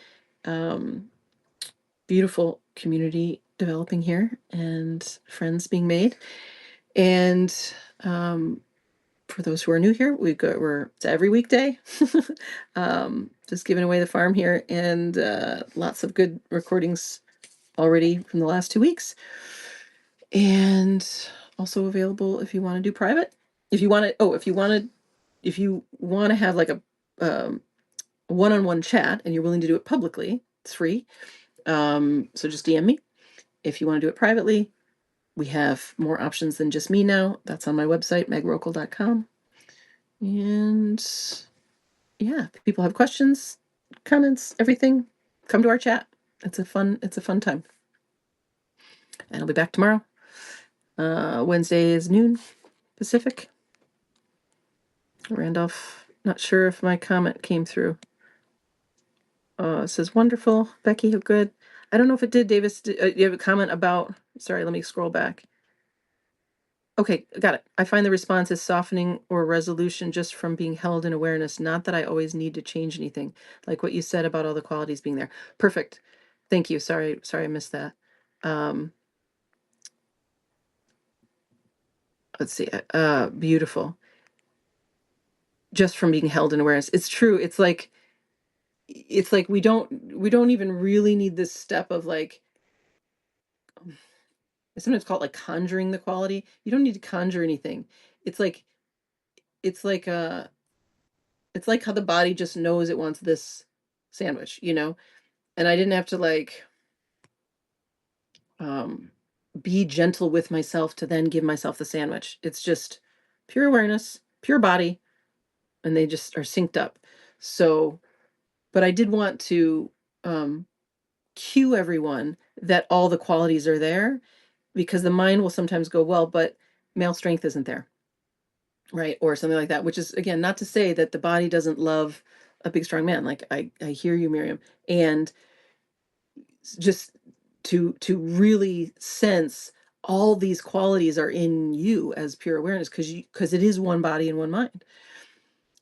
Beautiful community developing here and friends being made. And for those who are new here, it's every weekday. Just giving away the farm here, and lots of good recordings already from the last 2 weeks. And also available if you want to do private. If you want to have like a one-on-one chat and you're willing to do it publicly, it's free. So just DM me. If you want to do it privately, we have more options than just me now. That's on my website, megrokel.com. And yeah, if people have questions, comments, everything, come to our chat. It's a fun time. And I'll be back tomorrow. Wednesday is noon Pacific. Randolph, not sure if my comment came through. It says wonderful. Becky, good. I don't know if it did. Davis, you have a comment about, sorry, let me scroll back. Okay, got it. I find the response is softening or resolution just from being held in awareness, not that I always need to change anything, like what you said about all the qualities being there. Perfect. Thank you. Sorry, I missed that. Let's see. Beautiful. Just from being held in awareness. It's true. It's like we don't even really need this step of like, I sometimes call it like conjuring the quality. You don't need to conjure anything. It's like how the body just knows it wants this sandwich, and I didn't have to like be gentle with myself to then give myself the sandwich. It's just pure awareness, pure body, and they just are synced up. So, but I did want to cue everyone that all the qualities are there, because the mind will sometimes go, well, but male strength isn't there, right? Or something like that, which is, again, not to say that the body doesn't love a big, strong man. Like I hear you, Miriam. And just to really sense all these qualities are in you as pure awareness, because it is one body and one mind.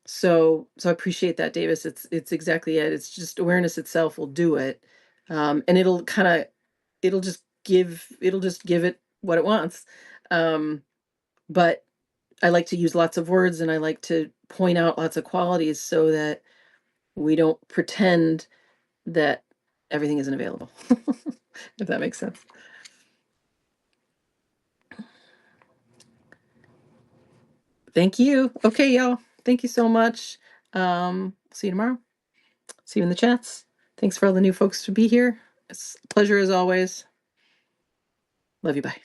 So I appreciate that, Davis. It's exactly it. It's just awareness itself will do it. And it'll just give it what it wants. But I like to use lots of words, and I like to point out lots of qualities so that we don't pretend that everything isn't available. If that makes sense. Thank you. Okay, y'all. Thank you so much. See you tomorrow. See you in the chats. Thanks for all the new folks to be here. It's a pleasure as always. Love you. Bye.